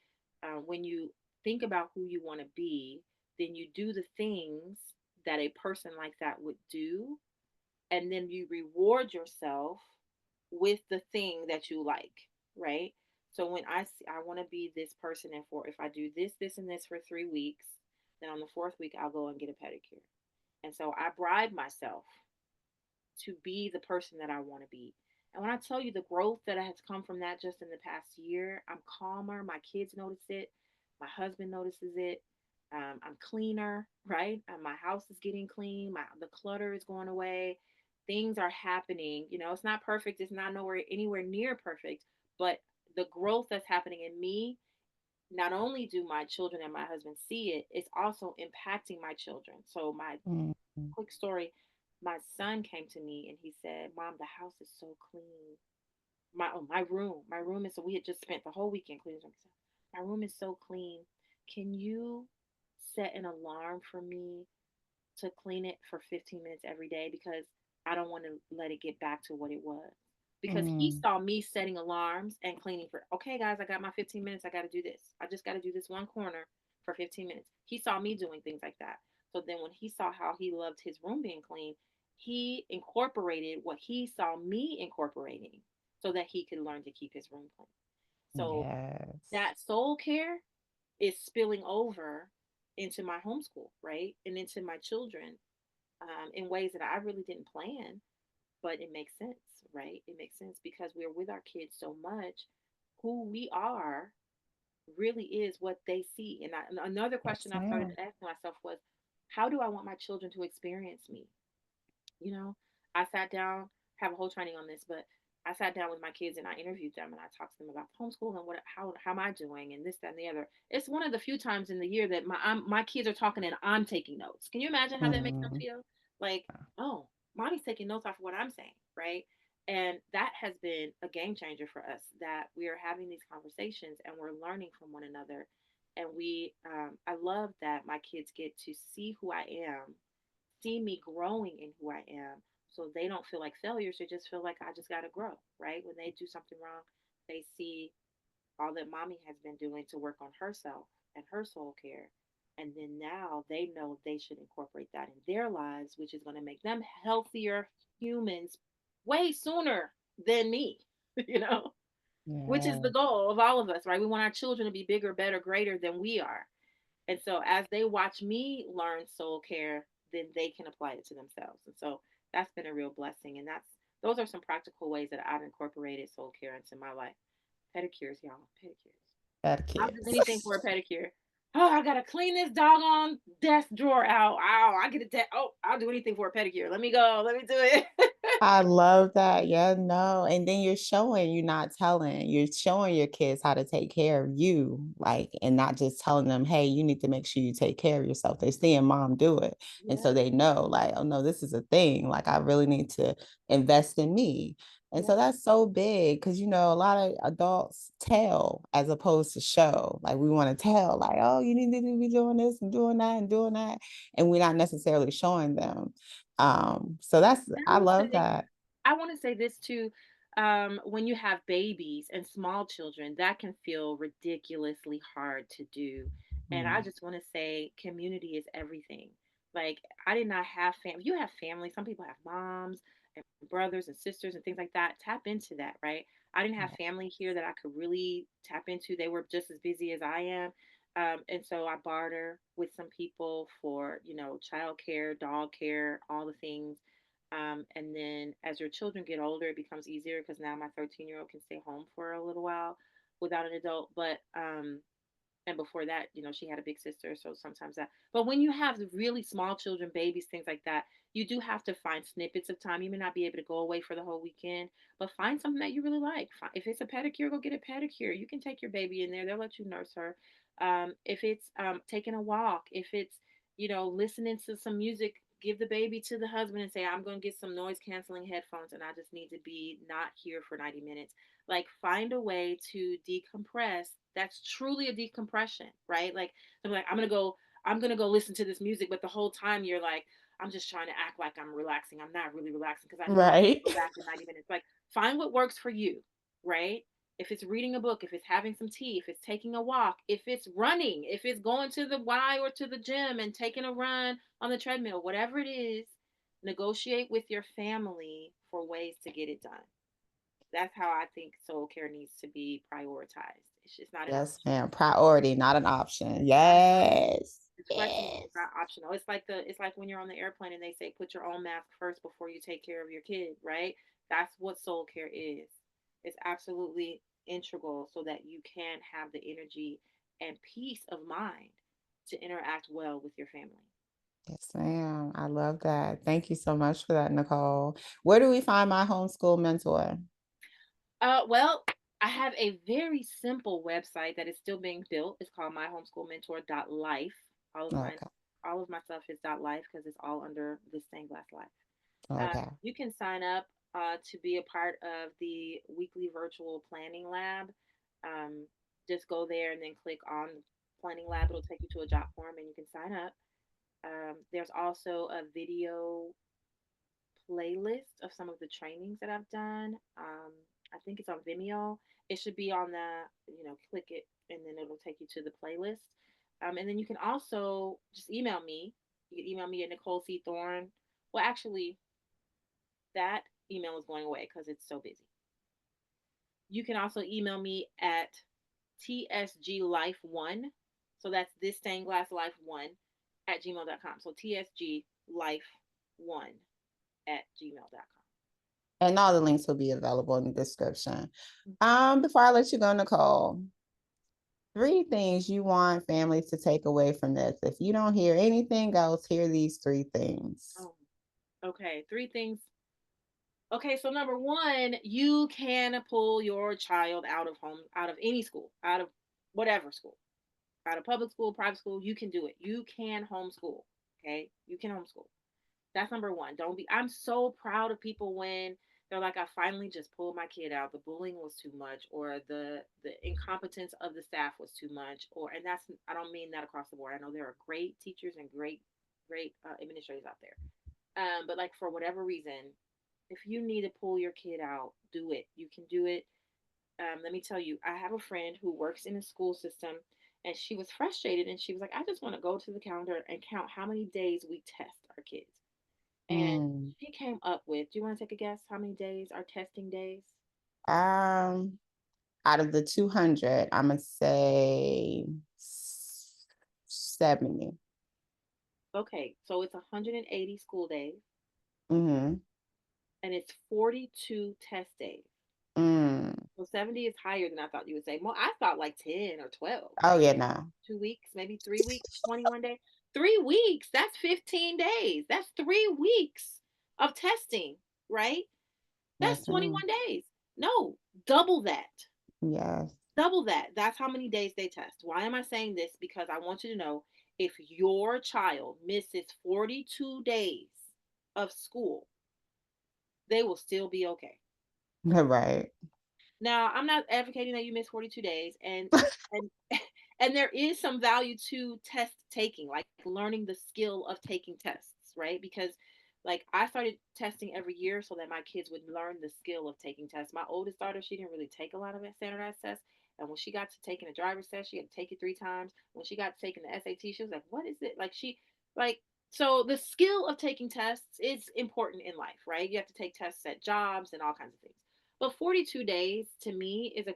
when you think about who you want to be, then you do the things that a person like that would do, and then you reward yourself with the thing that you like, right? So when I want to be this person, and for if I do this, this, and this for 3 weeks, then on the fourth week I'll go and get a pedicure. And so I bribe myself to be the person that I want to be. And when I tell you the growth that has come from that just in the past year, I'm calmer. My kids notice it. My husband notices it. I'm cleaner, right? My house is getting clean. The clutter is going away. Things are happening. It's not perfect. It's not nowhere anywhere near perfect, but the growth that's happening in me, not only do my children and my husband see it, it's also impacting my children. So my mm, quick story, my son came to me and he said, "Mom, the house is so clean. My room is so we had just spent the whole weekend cleaning." My room is so clean. Can you set an alarm for me to clean it for 15 minutes every day because I don't want to let it get back to what it was. Because he Mm, saw me setting alarms and cleaning for, okay, guys, I got my 15 minutes. I got to do this. I just got to do this one corner for 15 minutes. He saw me doing things like that. So then when he saw how he loved his room being clean, he incorporated what he saw me incorporating so that he could learn to keep his room clean. So yes. that soul care is spilling over into my homeschool, right? And into my children in ways that I really didn't plan, but it makes sense, right? It makes sense because we're with our kids so much. Who we are really is what they see. And another question Yes, I started ma'am. asking myself was, how do I want my children to experience me? You know, I sat down, have a whole training on this, but I sat down with my kids and I interviewed them and I talked to them about homeschool and how am I doing and this, that, and the other. It's one of the few times in the year that my kids are talking and I'm taking notes. Can you imagine how that makes them Mm, feel? Like, oh, mommy's taking notes off of what I'm saying, right? And that has been a game changer for us that we are having these conversations and we're learning from one another. And I love that my kids get to see who I am, see me growing in who I am, so they don't feel like failures. They just feel like I just got to grow, right? When they do something wrong, they see all that mommy has been doing to work on herself and her soul care. And then now they know they should incorporate that in their lives, which is going to make them healthier humans way sooner than me, you know, which is the yes. goal of all of us, right? We want our children to be bigger, better, greater than we are. And so as they watch me learn soul care, then they can apply it to themselves. And so that's been a real blessing. And those are some practical ways that I've incorporated soul care into my life. Pedicures, y'all, pedicures. Better I'll do kids. anything for a pedicure. Oh, I gotta clean this doggone desk drawer out. Ow, I get a oh, I'll do anything for a pedicure. Let me go. Let me do it. I love that. Yeah, no. And then you're showing, you're not telling, you're showing your kids how to take care of you, like, and not just telling them, hey, you need to make sure you take care of yourself. They're seeing mom do it. And so Yeah, they know, like, oh no, this is a thing. Like, I really need to invest in me. And yeah, so that's so big because, a lot of adults tell as opposed to show. Like, we want to tell, like, oh, you need to be doing this and doing that and doing that. And we're not necessarily showing them. So and I love that. I want to say this too. When you have babies and small children, that can feel ridiculously hard to do. And I Mm, just want to say community is everything. Like, I did not have family. You have family. Some people have moms and brothers and sisters and things like that. Tap into that, right? I didn't have family here that I could really tap into. They were just as busy as I am. And so I barter with some people for, child care, dog care, all the things. And then as your children get older, it becomes easier because now my 13-year-old can stay home for a little while without an adult. But and before that, she had a big sister, so sometimes that. But when you have really small children, babies, things like that, you do have to find snippets of time. You may not be able to go away for the whole weekend, but find something that you really like. If it's a pedicure, go get a pedicure. You can take your baby in there; they'll let you nurse her. If it's taking a walk, if it's listening to some music, give the baby to the husband and say, I'm going to get some noise canceling headphones and I just need to be not here for 90 minutes. Like, find a way to decompress that's truly a decompression, right? Like, I'm like, I'm gonna go listen to this music, but the whole time you're like, I'm just trying to act like I'm relaxing. I'm not really relaxing because I know I right. can go back in 90 minutes. Like, find what works for you, right? If it's reading a book, if it's having some tea, if it's taking a walk, if it's running, if it's going to the Y or to the gym and taking a run on the treadmill, whatever it is, negotiate with your family for ways to get it done. That's how I think soul care needs to be prioritized. It's just not an Yes, option. ma'am. Priority, not an option. Not an option. Yes. It's flexible. Yes. It's not optional. It's like when you're on the airplane and they say put your own mask first before you take care of your kid, right? That's what soul care is. It's absolutely integral so that you can have the energy and peace of mind to interact well with your family. Yes, ma'am. I love that. Thank you so much for that, Nicole. Where do we find my homeschool mentor? Well, I have a very simple website that is still being built. It's called myhomeschoolmentor.life. All of my Okay. all of my stuff is .life because it's all under the stained glass life. Okay. You can sign up to be a part of the weekly virtual planning lab. Um, Just go there and then click on Planning Lab. It'll take you to a job form and you can sign up. There's also a video playlist of some of the trainings that I've done. I think it's on Vimeo. It should be on click it and then it'll take you to the playlist. And then you can also just email me. You can email me at Nicole C. Thorne. Well, actually, that email is going away because it's so busy. You can also email me at tsglife1. So that's this stained glass life one at gmail.com. So tsglife1 at gmail.com. And all the links will be available in the description. Before I let you go, Nicole, three things you want families to take away from this. If you don't hear anything else, hear these three things. Oh, okay. Three things. Okay, so number one, you can pull your child out of any school, out of whatever school, out of public school, private school. You can do it. You can homeschool. Okay, you can homeschool. That's number one. Don't be. I'm so proud of people when they're like, I finally just pulled my kid out. The bullying was too much, or the incompetence of the staff was too much, or and that's I don't mean that across the board. I know there are great teachers and great administrators out there. But like for whatever reason, if you need to pull your kid out, do it. You can do it. Let me tell you, I have a friend who works in a school system, and she was frustrated, and she was like, I just want to go to the calendar and count how many days we test our kids. And Mm. she came up with, do you want to take a guess how many days are testing days? Um, Out of the 200, I'm gonna say 70. Okay, so it's 180 school days Mm-hmm. and it's 42 test days. Mm. So 70 is higher than I thought you would say. Well, I thought like 10 or 12, Oh like yeah, no. 2 weeks, maybe 3 weeks, 21 days. 3 weeks, that's 15 days. That's 3 weeks of testing, right? That's Yes, ma'am. 21 days. No, double that. Yes. Double that. That's how many days they test. Why am I saying this? Because I want you to know if your child misses 42 days of school, they will still be okay. Right. Now, I'm not advocating that you miss 42 days and and there is some value to test taking, like learning the skill of taking tests, right? Because like I started testing every year so that my kids would learn the skill of taking tests. My oldest daughter, she didn't really take a lot of standardized tests. And when she got to taking a driver's test, she had to take it 3 times. When she got to taking the SAT, she was like, "What is it?" Like so the skill of taking tests is important in life, right? You have to take tests at jobs and all kinds of things. But 42 days to me is a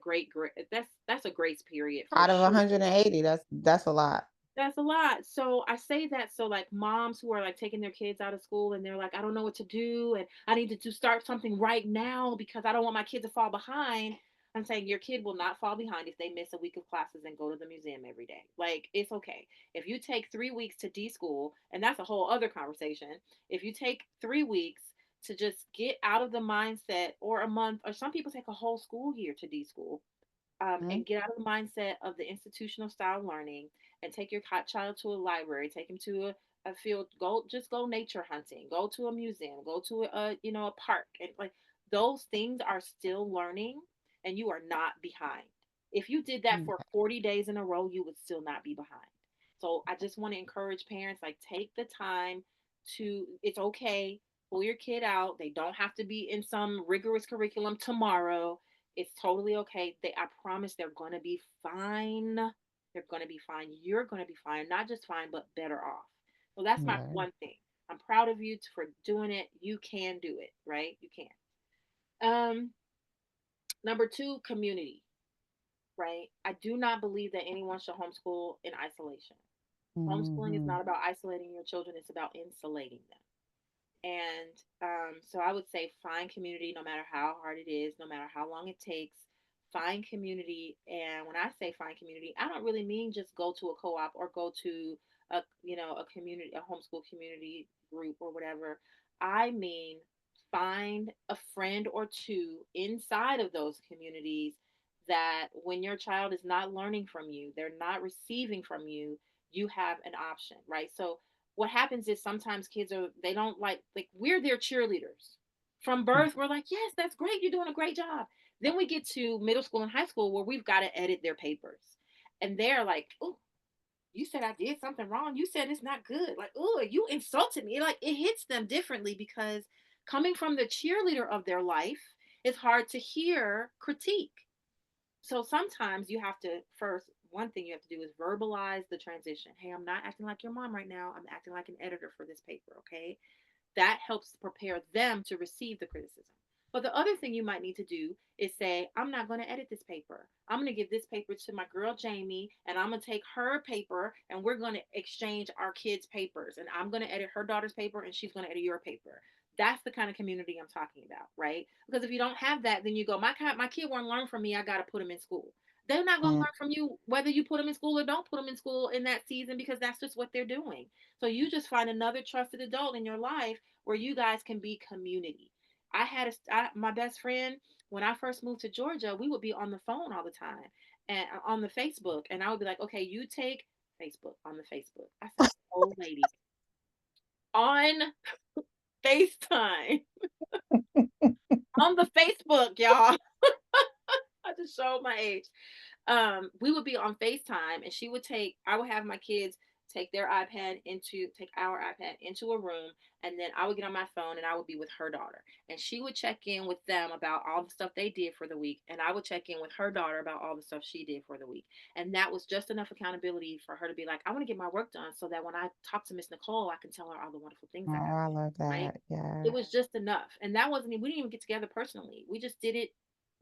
that's a grace period for Out of sure. 180, that's a lot. That's a lot. So I say that so like moms who are like taking their kids out of school and they're like, I don't know what to do and I need to start something right now because I don't want my kid to fall behind. I'm saying your kid will not fall behind if they miss a week of classes and go to the museum every day. Like it's okay. If you take 3 weeks to de-school, and that's a whole other conversation. If you take 3 weeks to just get out of the mindset, or a month, or some people take a whole school year to de-school, Mhm. and get out of the mindset of the institutional style learning and take your child to a library, take him to a field, go nature hunting, go to a museum, go to a park, and like those things are still learning and you are not behind. If you did that for 40 days in a row, you would still not be behind. So I just want to encourage parents, like, take the time to, it's okay, pull your kid out. They don't have to be in some rigorous curriculum tomorrow. It's totally okay. I promise they're going to be fine. They're going to be fine. You're going to be fine. Not just fine, but better off. So that's my Right. one thing. I'm proud of you for doing it. You can do it, right? You can. Number two, community, right? I do not believe that anyone should homeschool in isolation. Homeschooling is Mm-hmm. not about isolating your children, it's about insulating them. And so I would say find community no matter how hard it is, no matter how long it takes. Find community. And when I say find community, I don't really mean just go to a co op or go to a community, a homeschool community group or whatever. I mean, find a friend or two inside of those communities that when your child is not learning from you, they're not receiving from you, you have an option, right? So what happens is sometimes kids are they don't like we're their cheerleaders from birth. We're like, yes, that's great, you're doing a great job. Then we get to middle school and high school where we've got to edit their papers. And they're like, oh, you said I did something wrong. You said it's not good. Like, oh, you insulted me. Like, it hits them differently because coming from the cheerleader of their life, it's hard to hear critique. So sometimes you have to first, one thing you have to do is verbalize the transition. Hey, I'm not acting like your mom right now. I'm acting like an editor for this paper. Okay. That helps prepare them to receive the criticism. But the other thing you might need to do is say, I'm not going to edit this paper. I'm going to give this paper to my girl Jamie, and I'm going to take her paper, and we're going to exchange our kids' papers. And I'm going to edit her daughter's paper, and she's going to edit your paper. That's the kind of community I'm talking about, right? Because if you don't have that, then you go, my kid won't learn from me. I got to put him in school. They're not going to Mm, learn from you whether you put them in school or don't put them in school in that season because that's just what they're doing. So you just find another trusted adult in your life where you guys can be community. My best friend when I first moved to Georgia, we would be on the phone all the time and on the Facebook, and I would be like, okay, you take Facebook on the Facebook. I said, old lady on FaceTime on the Facebook, y'all. I just showed my age. We would be on FaceTime and I would have my kids take our iPad into a room, and then I would get on my phone and I would be with her daughter. And she would check in with them about all the stuff they did for the week. And I would check in with her daughter about all the stuff she did for the week. And that was just enough accountability for her to be like, I want to get my work done so that when I talk to Miss Nicole, I can tell her all the wonderful things oh, I got I done. love Right. that. Yeah. It was just enough. And that wasn't, we didn't even get together personally. We just did it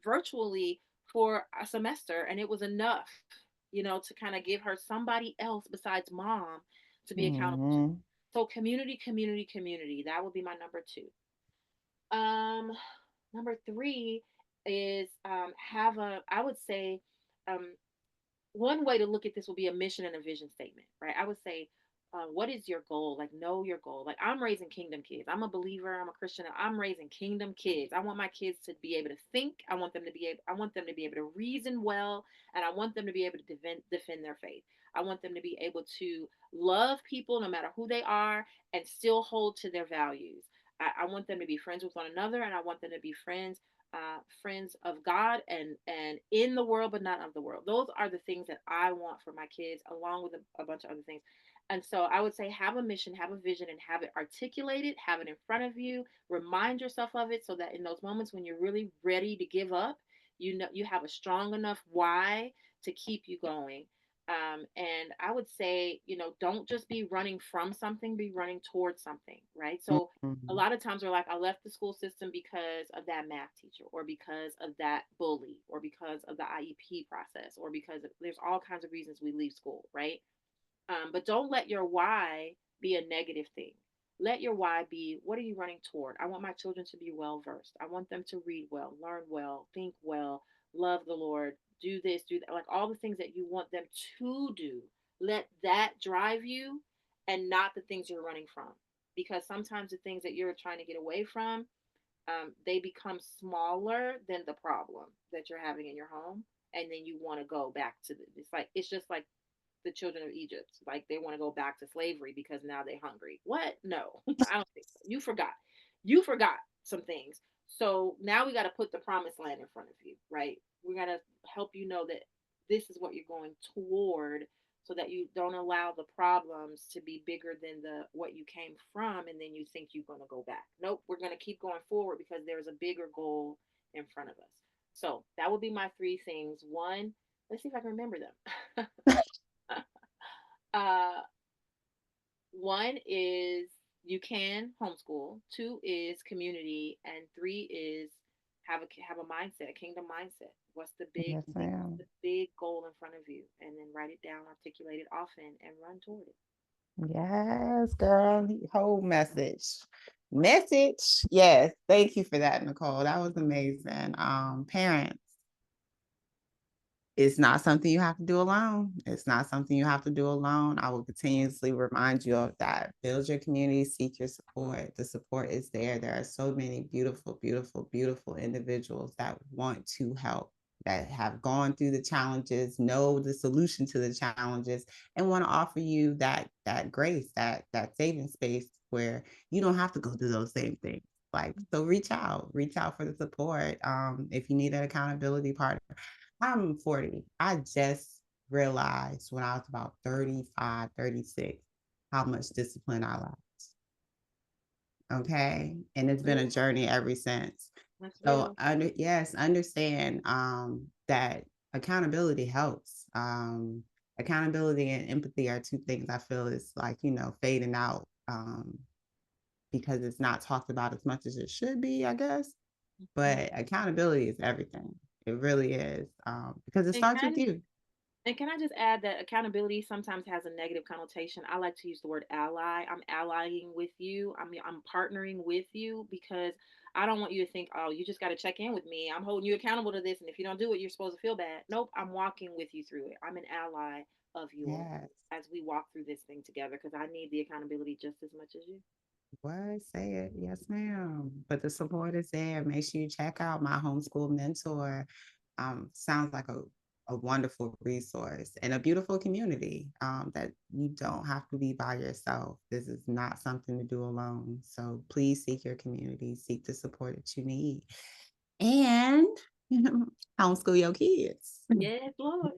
virtually for a semester, and it was enough, to kind of give her somebody else besides mom to be accountable to. Hmm. So community, community, community. That would be my number two. Um, Number three is have a. I would say um, one way to look at this will be a mission and a vision statement, right? I would say, what is your goal? Like, know your goal. Like, I'm raising kingdom kids. I'm a believer. I'm a Christian. I'm raising kingdom kids. I want my kids to be able to think. I want them to be able to reason well, and I want them to be able to defend their faith. I want them to be able to love people no matter who they are and still hold to their values. I want them to be friends with one another, and I want them to be friends of God and in the world, but not of the world. Those are the things that I want for my kids, along with a bunch of other things. And so I would say have a mission, have a vision, and have it articulated, have it in front of you, remind yourself of it so that in those moments when you're really ready to give up, you have a strong enough why to keep you going. And I would say, don't just be running from something, be running towards something, right? So a Hmm. lot of times we're like, I left the school system because of that math teacher, or because of that bully, or because of the IEP process, or there's all kinds of reasons we leave school, right? But don't let your why be a negative thing. Let your why be, what are you running toward? I want my children to be well versed. I want them to read well, learn well, think well, love the Lord, do this, do that. Like all the things that you want them to do. Let that drive you and not the things you're running from. Because sometimes the things that you're trying to get away from, they become smaller than the problem that you're having in your home. And then you want to go back to it's just like the children of Egypt. Like they want to go back to slavery because now they're hungry. What? No, I don't think so. You forgot. You forgot some things. So now we got to put the promised land in front of you, right? We got to help you know that this is what you're going toward so that you don't allow the problems to be bigger than the what you came from and then you think you're going to go back. Nope, we're going to keep going forward because there's a bigger goal in front of us. So that would be my three things. One, let's see if I can remember them. uh, One is you can homeschool. Two is community, and three is have a mindset, a kingdom mindset. Yes, What's ma'am. the big goal in front of you, and then write it down, articulate it often, and run toward it. Yes, girl. Whole message. Message. Yes. Thank you for that, Nicole. That was amazing. Parents, it's not something you have to do alone. It's not something you have to do alone. I will continuously remind you of that. Build your community, seek your support. The support is there. There are so many beautiful, beautiful, beautiful individuals that want to help, that have gone through the challenges, know the solution to the challenges, and want to offer you that grace, that saving space where you don't have to go through those same things Like, so reach out for the support. If you need an accountability partner. I'm 40. I just realized when I was about 35, 36, how much discipline I lacked. Okay. And it's been a Real. journey ever since. That's So real. yes, understand that accountability helps. Accountability and empathy are two things I feel is like, fading out because it's not talked about as much as it should be, I guess. Mhm. But accountability is everything. It really is. Because it And starts with can you. And can I just add that accountability sometimes has a negative connotation? I like to use the word ally. I'm allying with you. I'm partnering with you because I don't want you to think, oh, you just got to check in with me. I'm holding you accountable to this, and if you don't do it, you're supposed to feel bad. Nope, I'm walking with you through it. I'm an ally of yours Yes. as we walk through this thing together because I need the accountability just as much as you. What? Say it. Yes, ma'am. But the support is there. Make sure you check out my homeschool mentor. Sounds like a wonderful resource and a beautiful community that you don't have to be by yourself. This is not something to do alone. So please seek your community, seek the support that you need. And homeschool your kids. Yes, Lord.